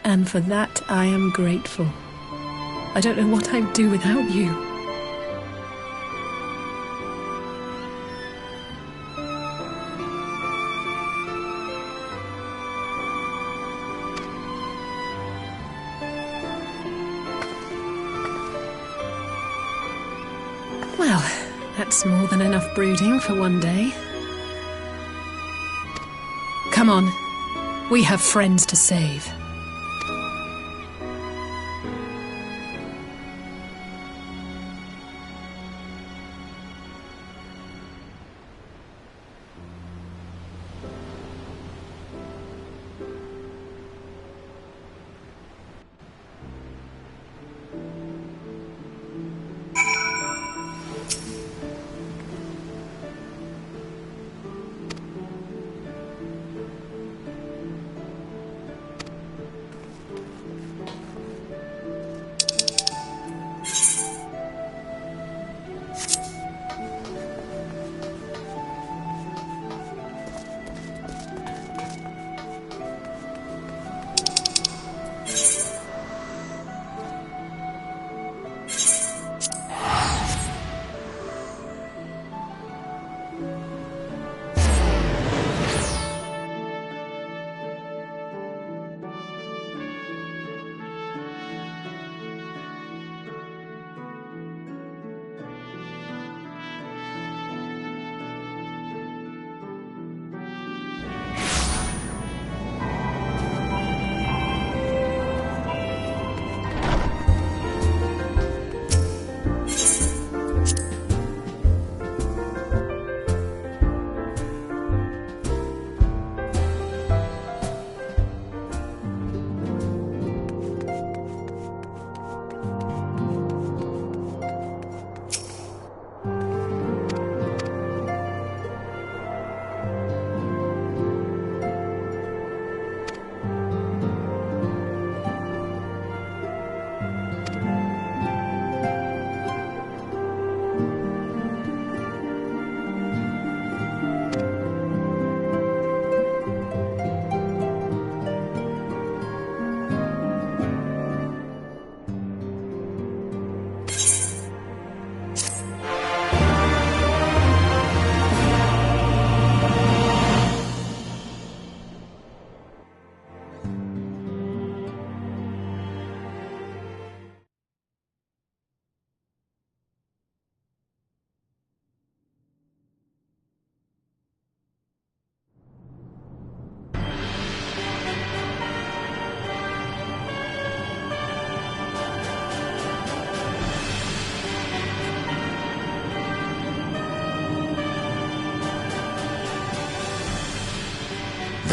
And for that I am grateful. I don't know what I'd do without you. Well, that's more than enough brooding for one day. Come on, we have friends to save.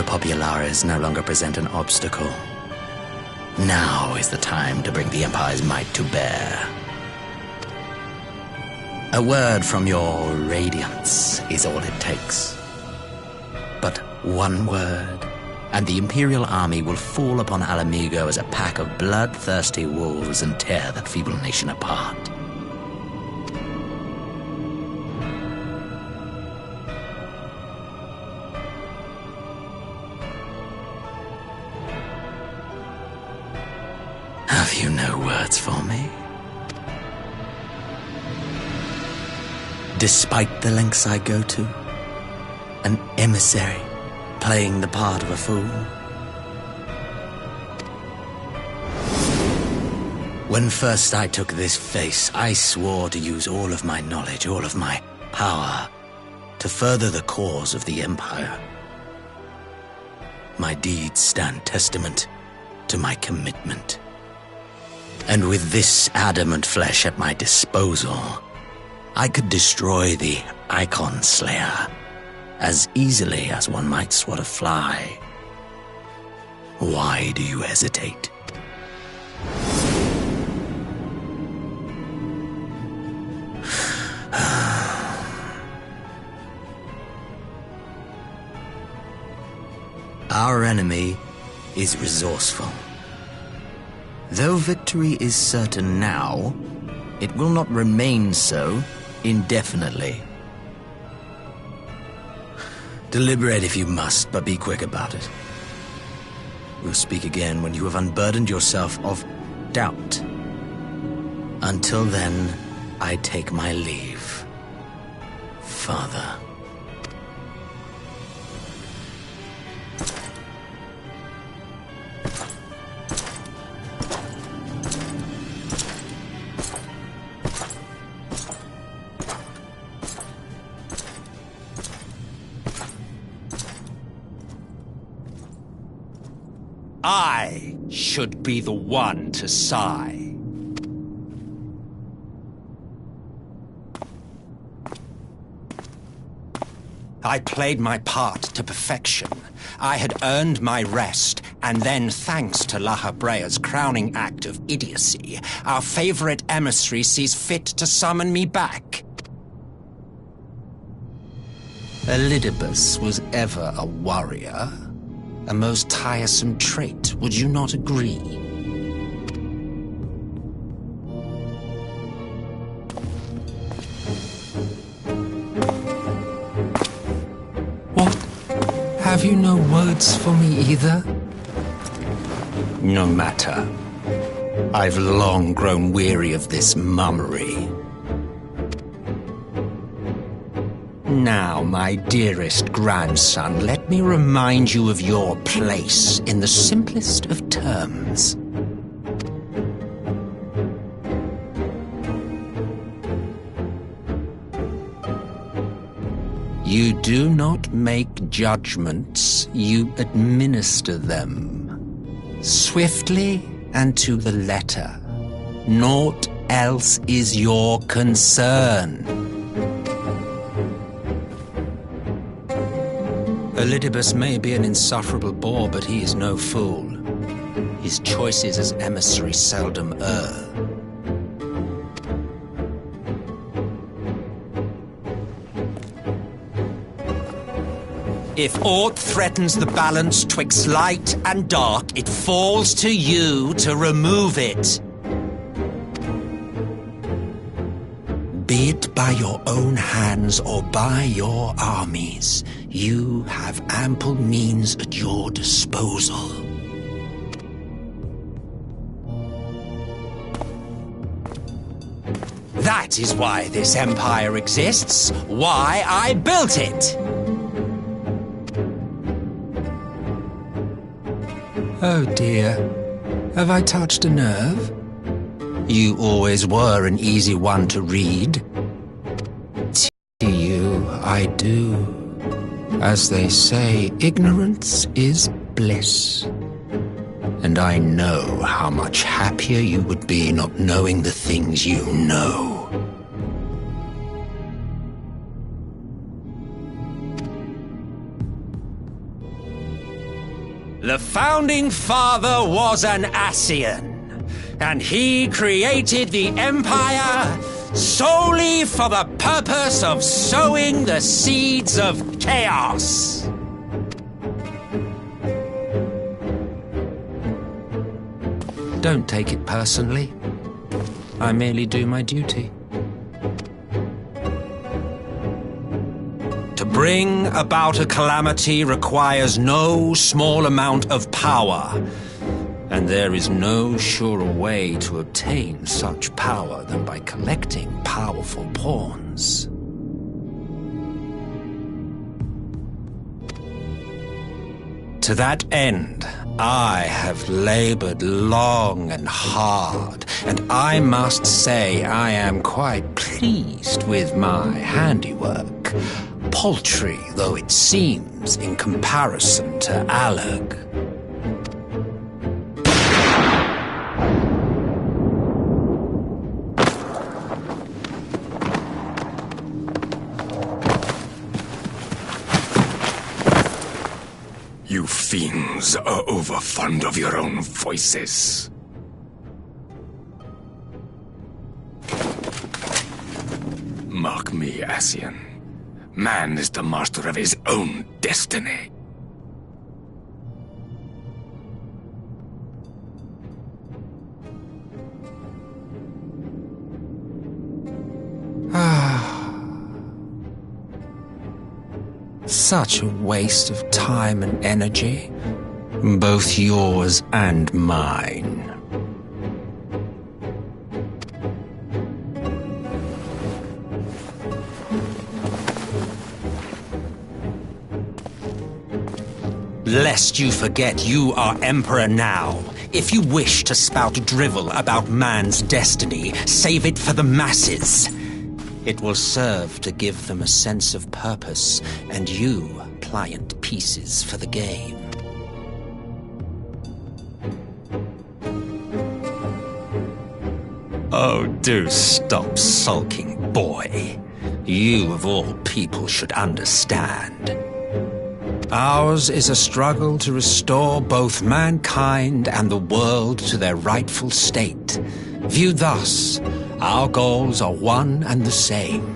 populares no longer present an obstacle. Now is the time to bring the Empire's might to bear. A word from your Radiance is all it takes. But one word, and the Imperial army will fall upon Alamigo as a pack of bloodthirsty wolves and tear that feeble nation apart. Have you no words for me? Despite the lengths I go to, an emissary playing the part of a fool. When first I took this face, I swore to use all of my knowledge, all of my power, to further the cause of the Empire. My deeds stand testament to my commitment. And with this adamant flesh at my disposal, I could destroy the Icon Slayer as easily as one might swat a fly. Why do you hesitate? Our enemy is resourceful. Though victory is certain now, it will not remain so indefinitely. Deliberate if you must, but be quick about it. We'll speak again when you have unburdened yourself of doubt. Until then, I take my leave, Father. I should be the one to sigh. I played my part to perfection. I had earned my rest, and then, thanks to La Habrea's crowning act of idiocy, our favorite emissary sees fit to summon me back. Elidibus was ever a warrior. A most tiresome trait, would you not agree? What? Have you no words for me either? No matter. I've long grown weary of this mummery. Now, my dearest grandson, let me remind you of your place in the simplest of terms. You do not make judgments, you administer them. Swiftly and to the letter. Naught else is your concern. Elidibus may be an insufferable bore, but he is no fool. His choices as emissary seldom err. If aught threatens the balance twixt light and dark, it falls to you to remove it. Be it by your own hands or by your armies, you have ample means at your disposal. That is why this empire exists, why I built it. Oh dear, have I touched a nerve? You always were an easy one to read. To you, I do. As they say, ignorance is bliss. And I know how much happier you would be not knowing the things you know. The founding father was an Ascian, and he created the Empire solely for the purpose of sowing the seeds of chaos. Don't take it personally. I merely do my duty. To bring about a calamity requires no small amount of power, and there is no surer way to obtain such power than by collecting powerful pawns. To that end, I have labored long and hard, and I must say I am quite pleased with my handiwork, paltry though it seems in comparison to Alag. You fiends are overfond of your own voices. Mark me, Ascian. Man is the master of his own destiny. Such a waste of time and energy, both yours and mine. Lest you forget you are Emperor now. If you wish to spout drivel about man's destiny, save it for the masses. It will serve to give them a sense of purpose, and you pliant pieces for the game. Oh, do stop sulking, boy. You, of all people, should understand. Ours is a struggle to restore both mankind and the world to their rightful state. Viewed thus, our goals are one and the same.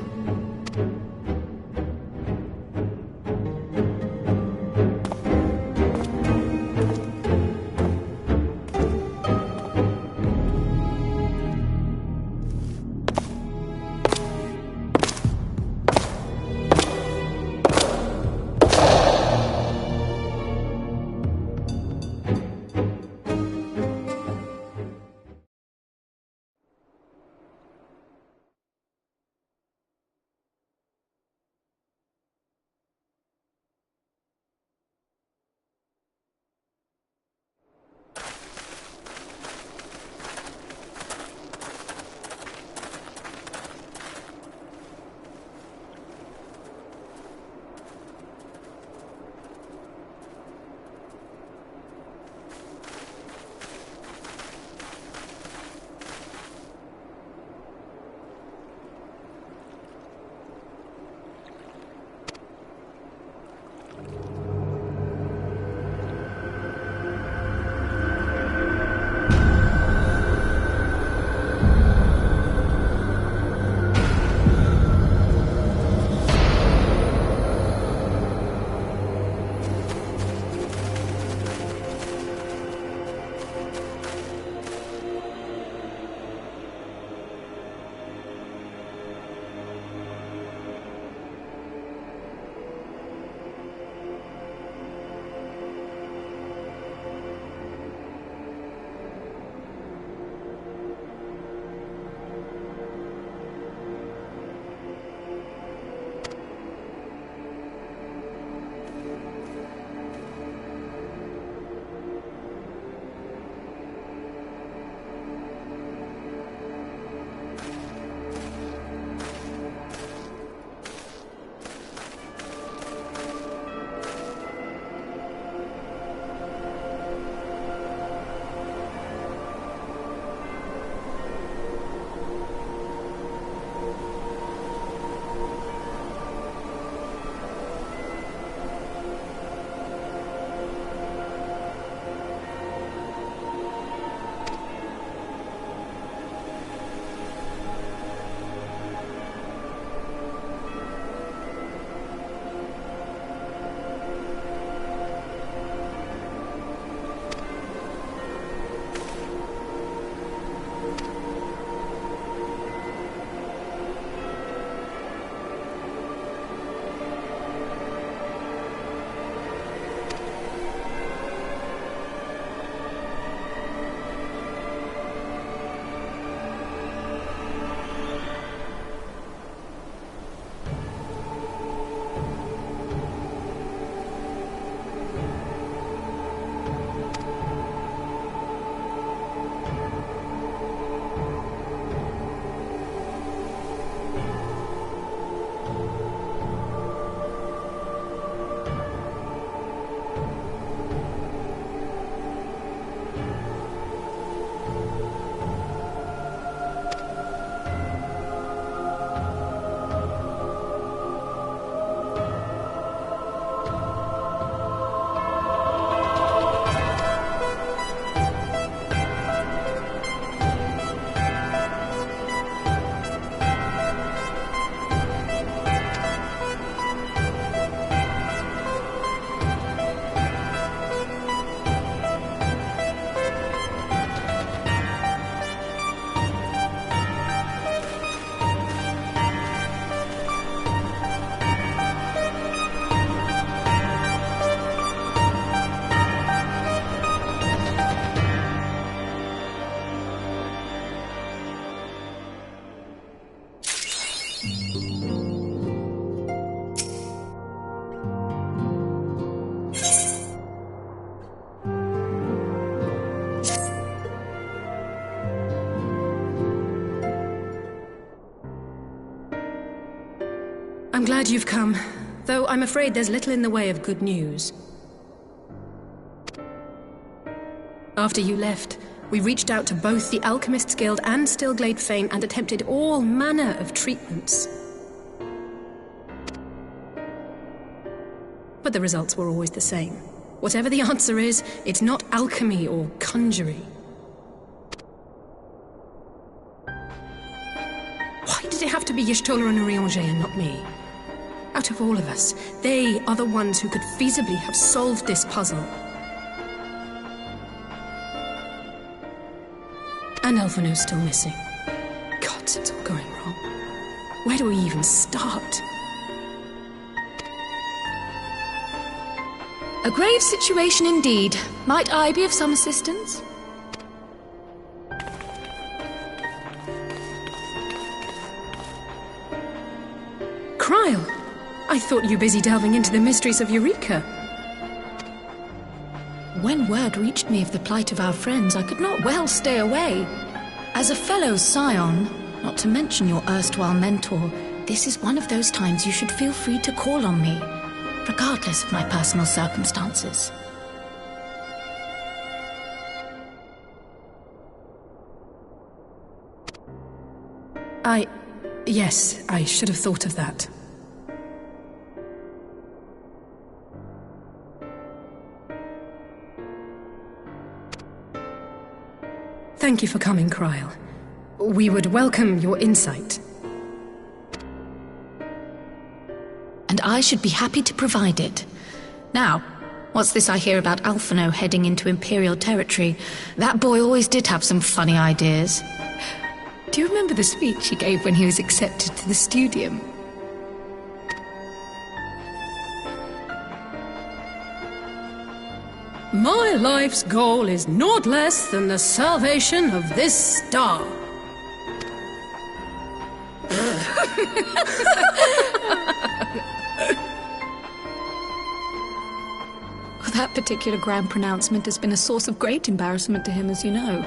I'm glad you've come, though I'm afraid there's little in the way of good news. After you left, we reached out to both the Alchemists Guild and Stillglade Fane and attempted all manner of treatments. But the results were always the same. Whatever the answer is, it's not alchemy or conjuring. Why did it have to be Y'shtola and Urianger and not me? Out of all of us, they are the ones who could feasibly have solved this puzzle. And Elfino's still missing. Gods, it's all going wrong. Where do we even start? A grave situation indeed. Might I be of some assistance? Cryle! I thought you busy delving into the mysteries of Eureka. When word reached me of the plight of our friends, I could not well stay away. As a fellow scion, not to mention your erstwhile mentor, this is one of those times you should feel free to call on me, regardless of my personal circumstances. Yes, I should have thought of that. Thank you for coming, Cryle. We would welcome your insight. And I should be happy to provide it. Now, what's this I hear about Alphino heading into Imperial territory? That boy always did have some funny ideas. Do you remember the speech he gave when he was accepted to the Studium? My life's goal is naught less than the salvation of this star. That particular grand pronouncement has been a source of great embarrassment to him, as you know.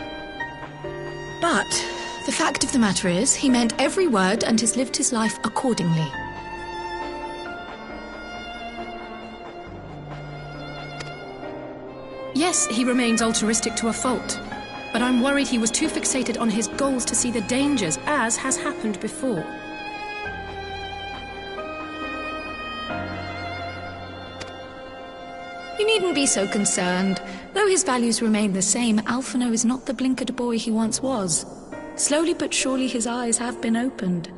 But the fact of the matter is, he meant every word and has lived his life accordingly. Yes, he remains altruistic to a fault, but I'm worried he was too fixated on his goals to see the dangers, as has happened before. You needn't be so concerned. Though his values remain the same, Alphino is not the blinkered boy he once was. Slowly but surely his eyes have been opened,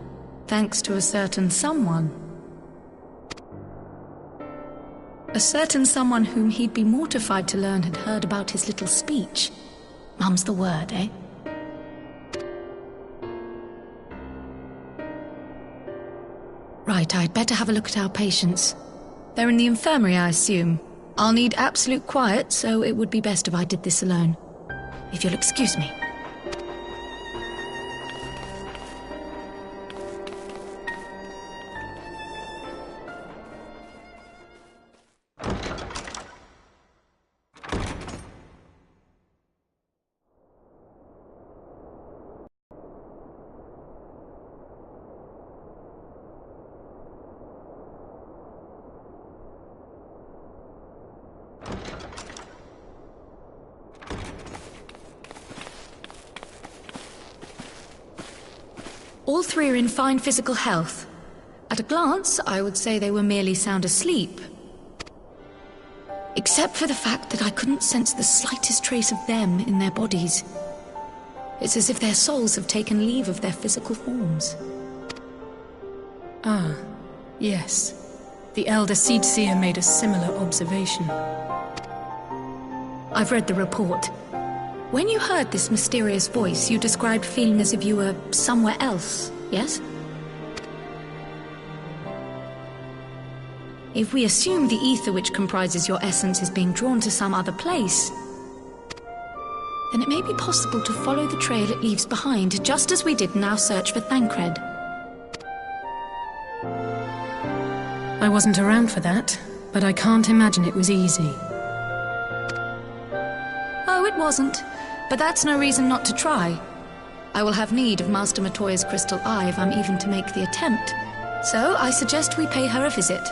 thanks to a certain someone. A certain someone whom he'd be mortified to learn had heard about his little speech. Mum's the word, eh? Right, I'd better have a look at our patients. They're in the infirmary, I assume. I'll need absolute quiet, so it would be best if I did this alone. If you'll excuse me. All three are in fine physical health. At a glance, I would say they were merely sound asleep. Except for the fact that I couldn't sense the slightest trace of them in their bodies. It's as if their souls have taken leave of their physical forms. Ah, yes. The Elder Seedseer made a similar observation. I've read the report. When you heard this mysterious voice, you described feeling as if you were somewhere else, yes? If we assume the ether which comprises your essence is being drawn to some other place, then it may be possible to follow the trail it leaves behind, just as we did in our search for Thancred. I wasn't around for that, but I can't imagine it was easy. Oh, it wasn't. But that's no reason not to try. I will have need of Master Matoya's crystal eye if I'm even to make the attempt. So I suggest we pay her a visit.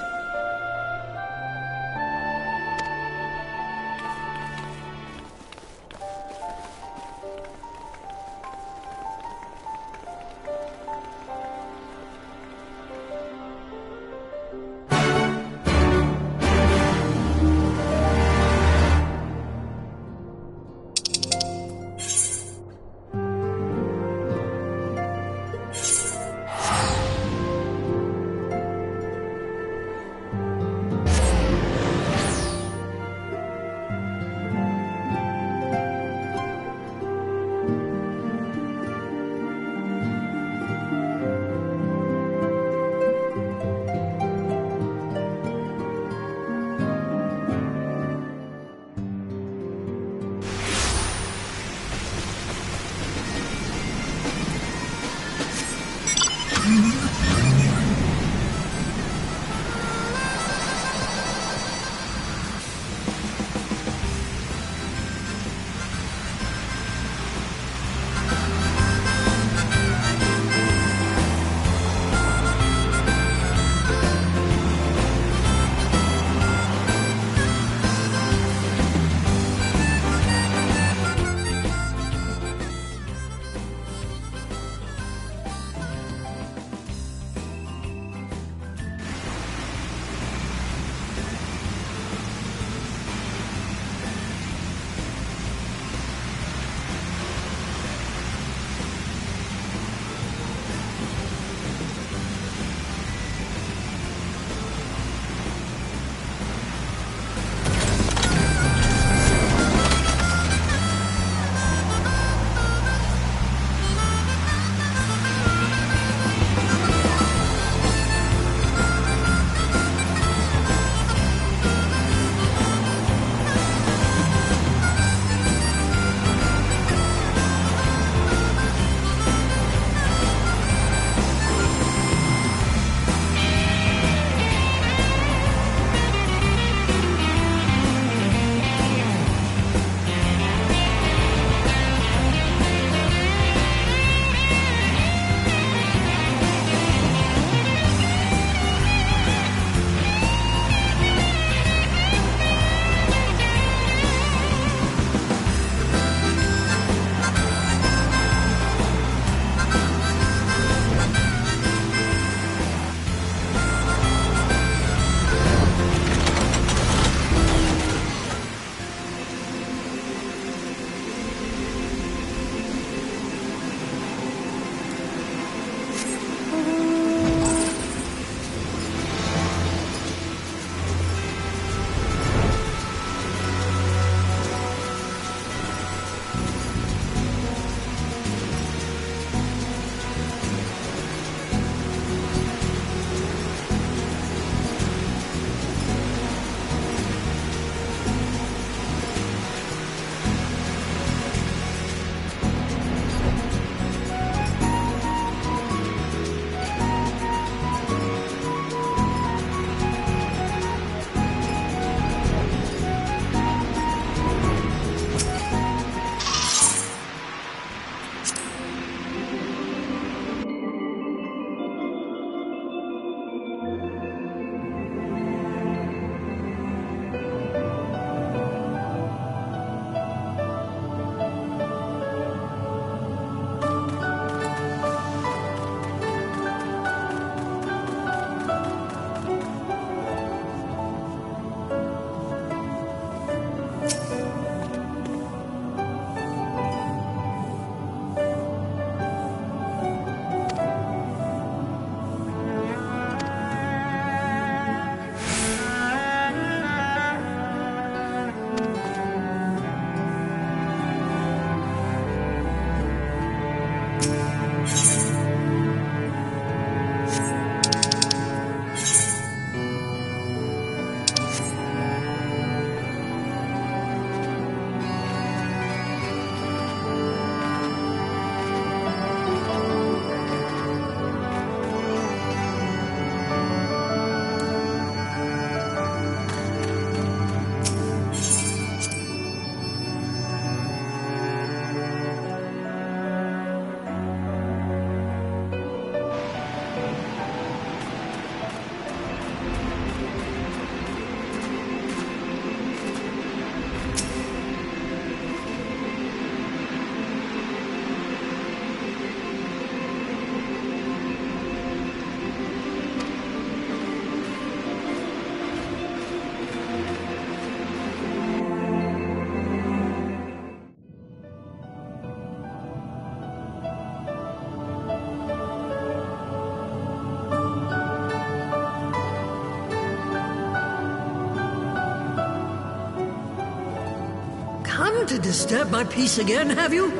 come to disturb my peace again, have you?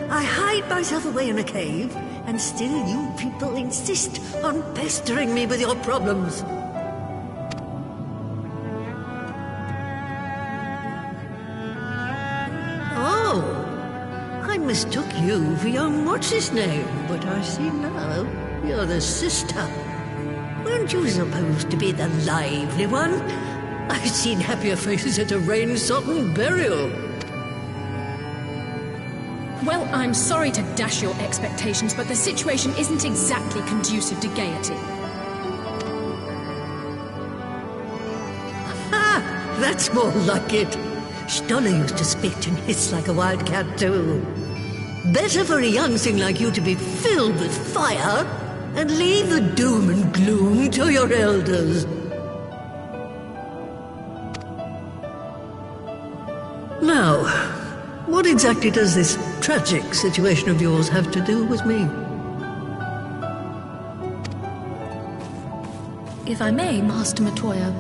I hide myself away in a cave, and still you people insist on pestering me with your problems. Oh, I mistook you for young what's-his-name, but I see now you're the sister. Weren't you supposed to be the lively one? I've seen happier faces at a rain-sodden burial. Well, I'm sorry to dash your expectations, but the situation isn't exactly conducive to gaiety. Ha! That's more like it. Stoller used to spit and hiss like a wildcat, too. Better for a young thing like you to be filled with fire and leave the doom and gloom to your elders. Now, what exactly does this tragic situation of yours have to do with me? If I may, Master Matoya,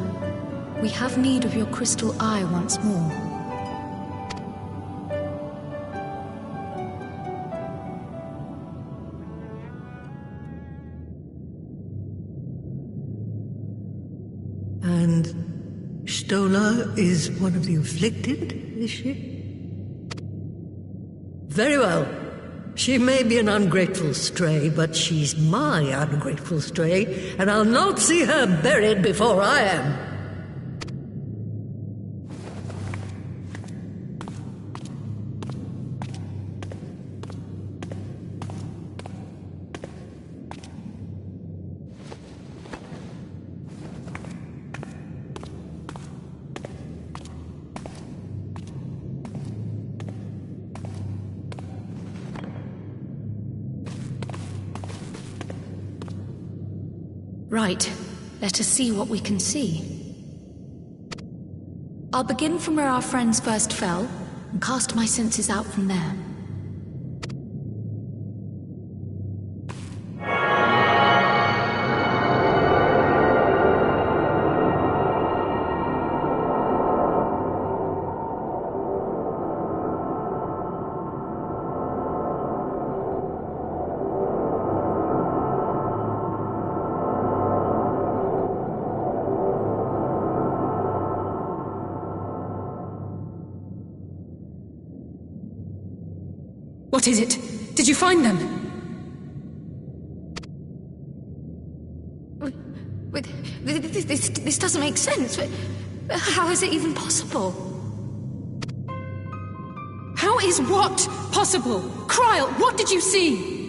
we have need of your crystal eye once more. And Stoller is one of the afflicted, is she? Very well. She may be an ungrateful stray, but she's my ungrateful stray, and I'll not see her buried before I am. Right. Let us see what we can see. I'll begin from where our friends first fell, and cast my senses out from there. What is it? Did you find them? This doesn't make sense. How is it even possible? How is what possible? Kryl, what did you see?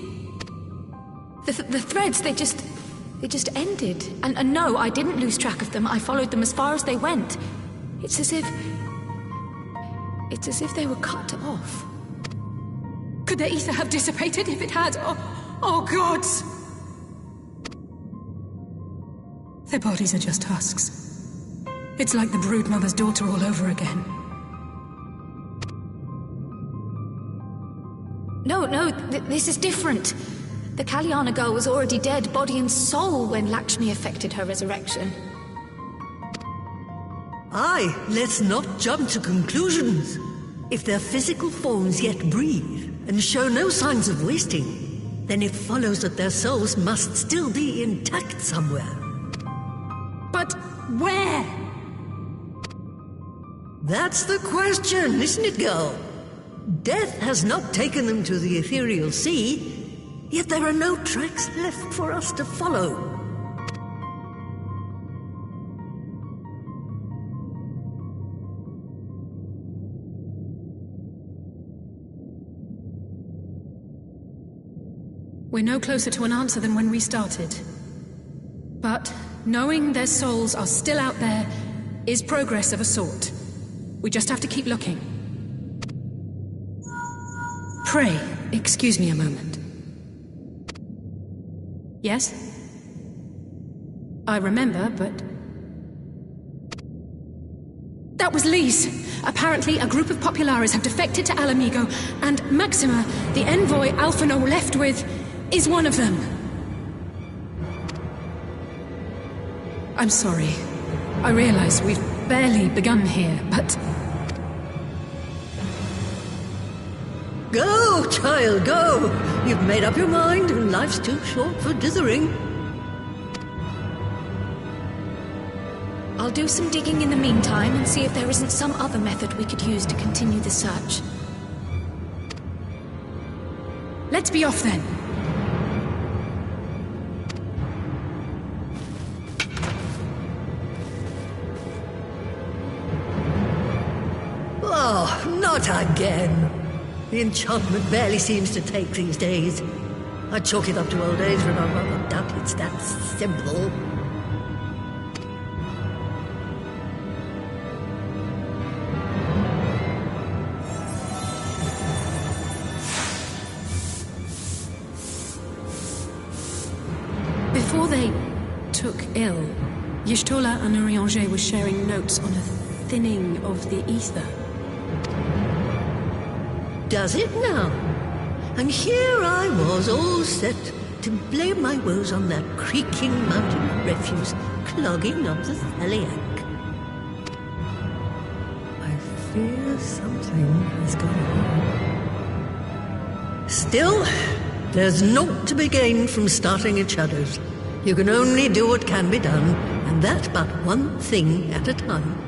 The threads, they just ended. And no, I didn't lose track of them. I followed them as far as they went. It's as if they were cut off. Could their ether have dissipated if it had? Oh gods! Their bodies are just husks. It's like the broodmother's daughter all over again. No, this is different. The Kalyana girl was already dead, body and soul, when Lakshmi effected her resurrection. Aye, let's not jump to conclusions. If their physical forms yet breathe, and show no signs of wasting, then it follows that their souls must still be intact somewhere. But where? That's the question, isn't it, girl? Death has not taken them to the ethereal sea, yet there are no tracks left for us to follow. We're no closer to an answer than when we started. But knowing their souls are still out there is progress of a sort. We just have to keep looking. Pray, excuse me a moment. Yes? I remember, but... That was Lise. Apparently, a group of Populares have defected to Alamigo, and Maxima, the envoy Alphino left with, is one of them. I'm sorry. I realize we've barely begun here, but... Go, child, go! You've made up your mind, and life's too short for dithering. I'll do some digging in the meantime and see if there isn't some other method we could use to continue the search. Let's be off then. Oh, not again. The enchantment barely seems to take these days. I chalk it up to old age, but I rather doubt it's that simple. Before they took ill, Y'shtola and Urianger were sharing notes on a thinning of the ether. Does it now? And here I was, all set to blame my woes on that creaking mountain of refuse clogging up the Thaliac. I fear something has gone on. Still, there's naught to be gained from starting in shadows. You can only do what can be done, and that but one thing at a time.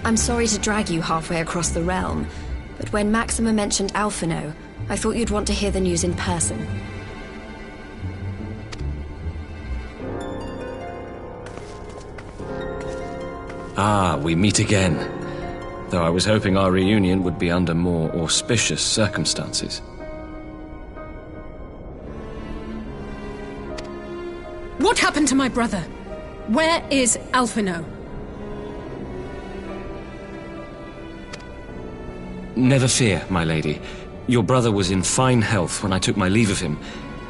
I'm sorry to drag you halfway across the realm, but when Maxima mentioned Alphino, I thought you'd want to hear the news in person. Ah, we meet again. Though I was hoping our reunion would be under more auspicious circumstances. What happened to my brother? Where is Alphino? Never fear, my lady. Your brother was in fine health when I took my leave of him,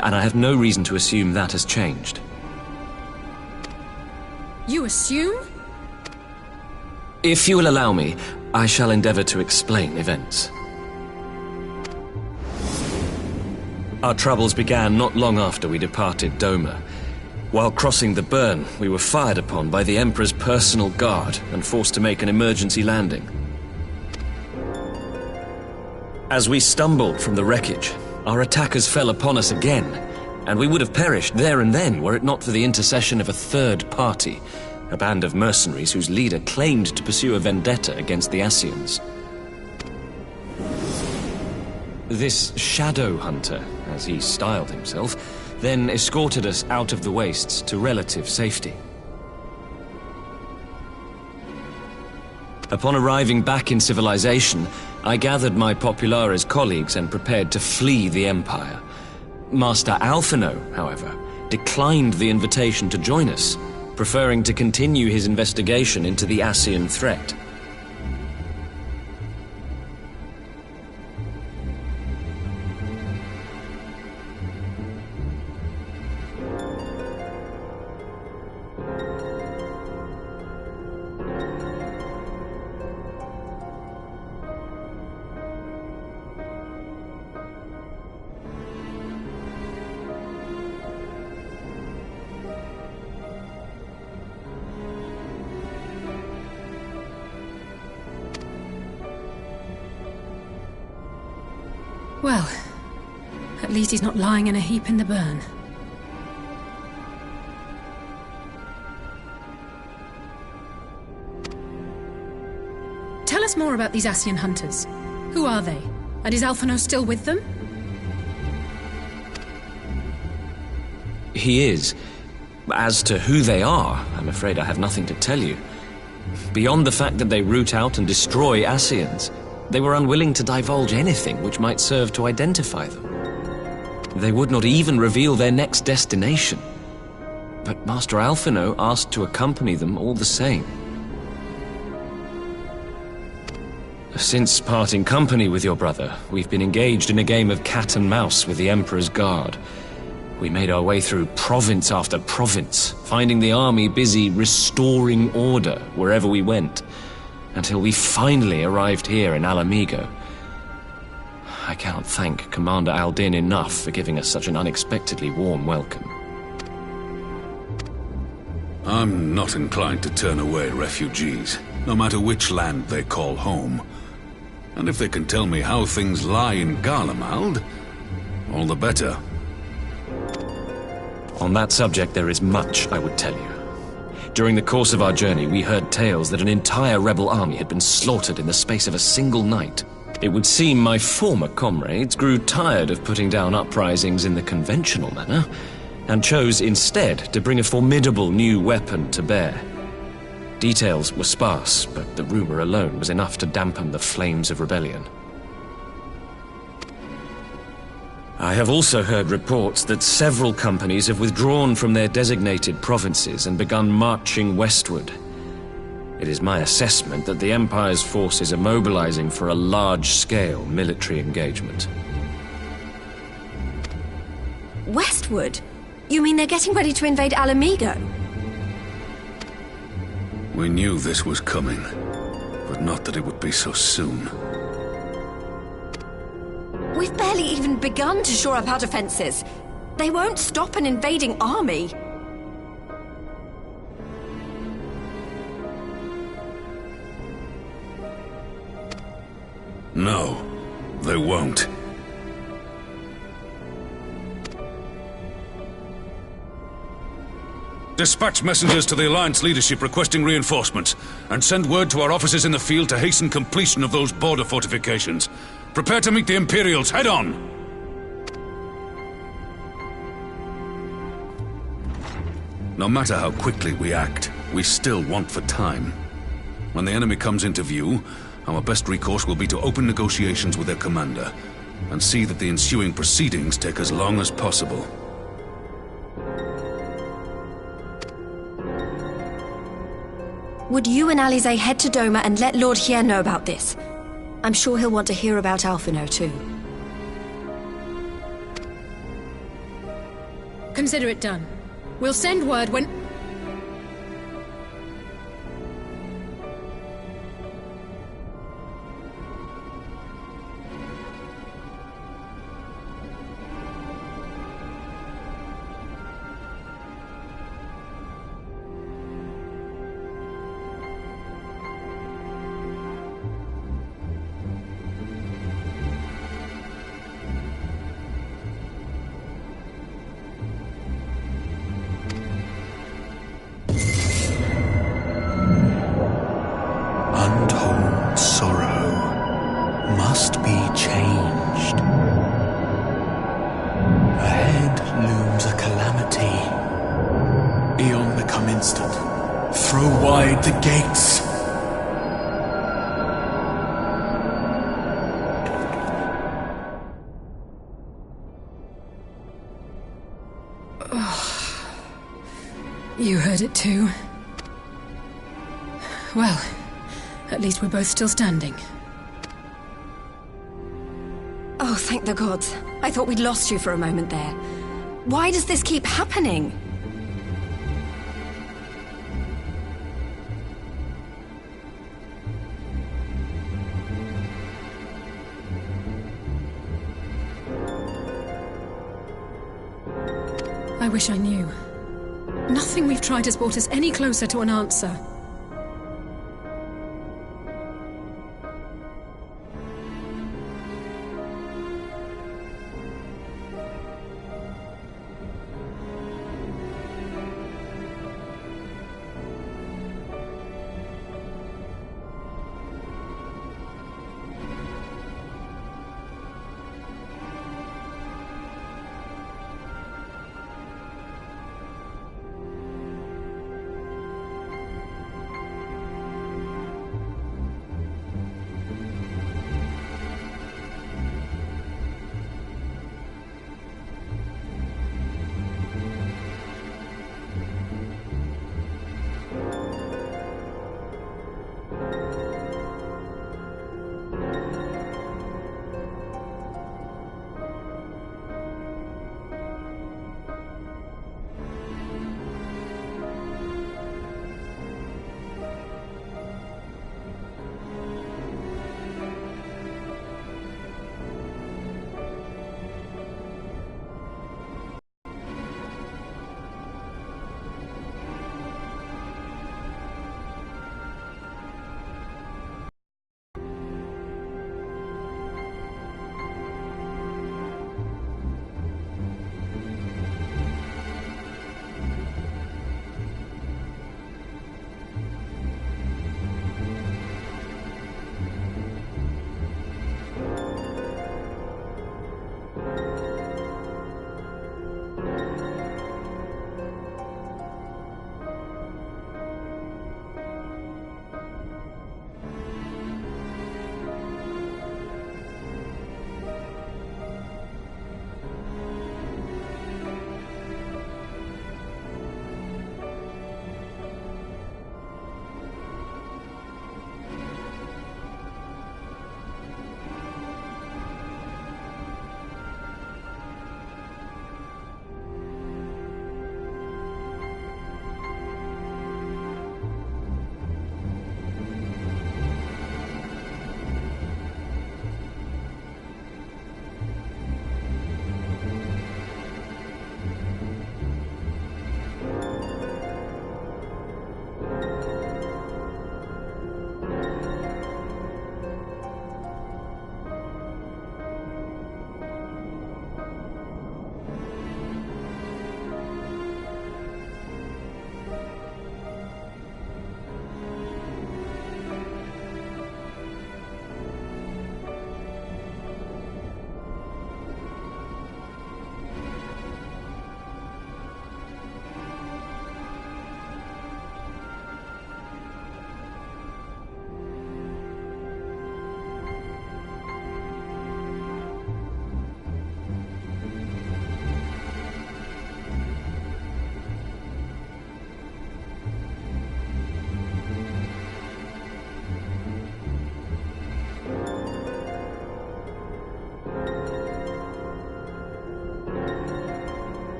and I have no reason to assume that has changed. You assume? If you will allow me, I shall endeavor to explain events. Our troubles began not long after we departed Doma. While crossing the burn, we were fired upon by the Emperor's personal guard and forced to make an emergency landing. As we stumbled from the wreckage, our attackers fell upon us again, and we would have perished there and then were it not for the intercession of a third party, a band of mercenaries whose leader claimed to pursue a vendetta against the Ascians. This shadow hunter, as he styled himself, then escorted us out of the wastes to relative safety. Upon arriving back in civilization, I gathered my Populares colleagues and prepared to flee the Empire. Master Alphino, however, declined the invitation to join us, preferring to continue his investigation into the Ascian threat. Well, at least he's not lying in a heap in the burn. Tell us more about these Ascian hunters. Who are they? And is Alphino still with them? He is. As to who they are, I'm afraid I have nothing to tell you. Beyond the fact that they root out and destroy Ascians, they were unwilling to divulge anything which might serve to identify them. They would not even reveal their next destination. But Master Alphino asked to accompany them all the same. Since parting company with your brother, we've been engaged in a game of cat and mouse with the Emperor's guard. We made our way through province after province, finding the army busy restoring order wherever we went, until we finally arrived here in Alamigo. I cannot thank Commander Aldin enough for giving us such an unexpectedly warm welcome. I'm not inclined to turn away refugees, no matter which land they call home. And if they can tell me how things lie in Garlemald, all the better. On that subject, there is much I would tell you. During the course of our journey, we heard tales that an entire rebel army had been slaughtered in the space of a single night. It would seem my former comrades grew tired of putting down uprisings in the conventional manner, and chose instead to bring a formidable new weapon to bear. Details were sparse, but the rumor alone was enough to dampen the flames of rebellion. I have also heard reports that several companies have withdrawn from their designated provinces and begun marching westward. It is my assessment that the Empire's forces are mobilizing for a large-scale military engagement. Westward? You mean they're getting ready to invade Alamigo? We knew this was coming, but not that it would be so soon. We've barely even begun to shore up our defenses. They won't stop an invading army. No, they won't. Dispatch messengers to the Alliance leadership requesting reinforcements, and send word to our officers in the field to hasten completion of those border fortifications. Prepare to meet the Imperials head on! No matter how quickly we act, we still want for time. When the enemy comes into view, our best recourse will be to open negotiations with their commander, and see that the ensuing proceedings take as long as possible. Would you and Alize head to Doma and let Lord Hier know about this? I'm sure he'll want to hear about Alphino too. Consider it done. We'll send word when... Untold sorrow must be changed. Ahead looms a calamity. Eon become instant. Throw wide the gates. You heard it too. Well, at least we're both still standing. Oh, thank the gods. I thought we'd lost you for a moment there. Why does this keep happening? I wish I knew. Nothing we've tried has brought us any closer to an answer.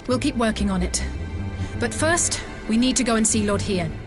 We'll keep working on it. But first, we need to go and see Lord Hien.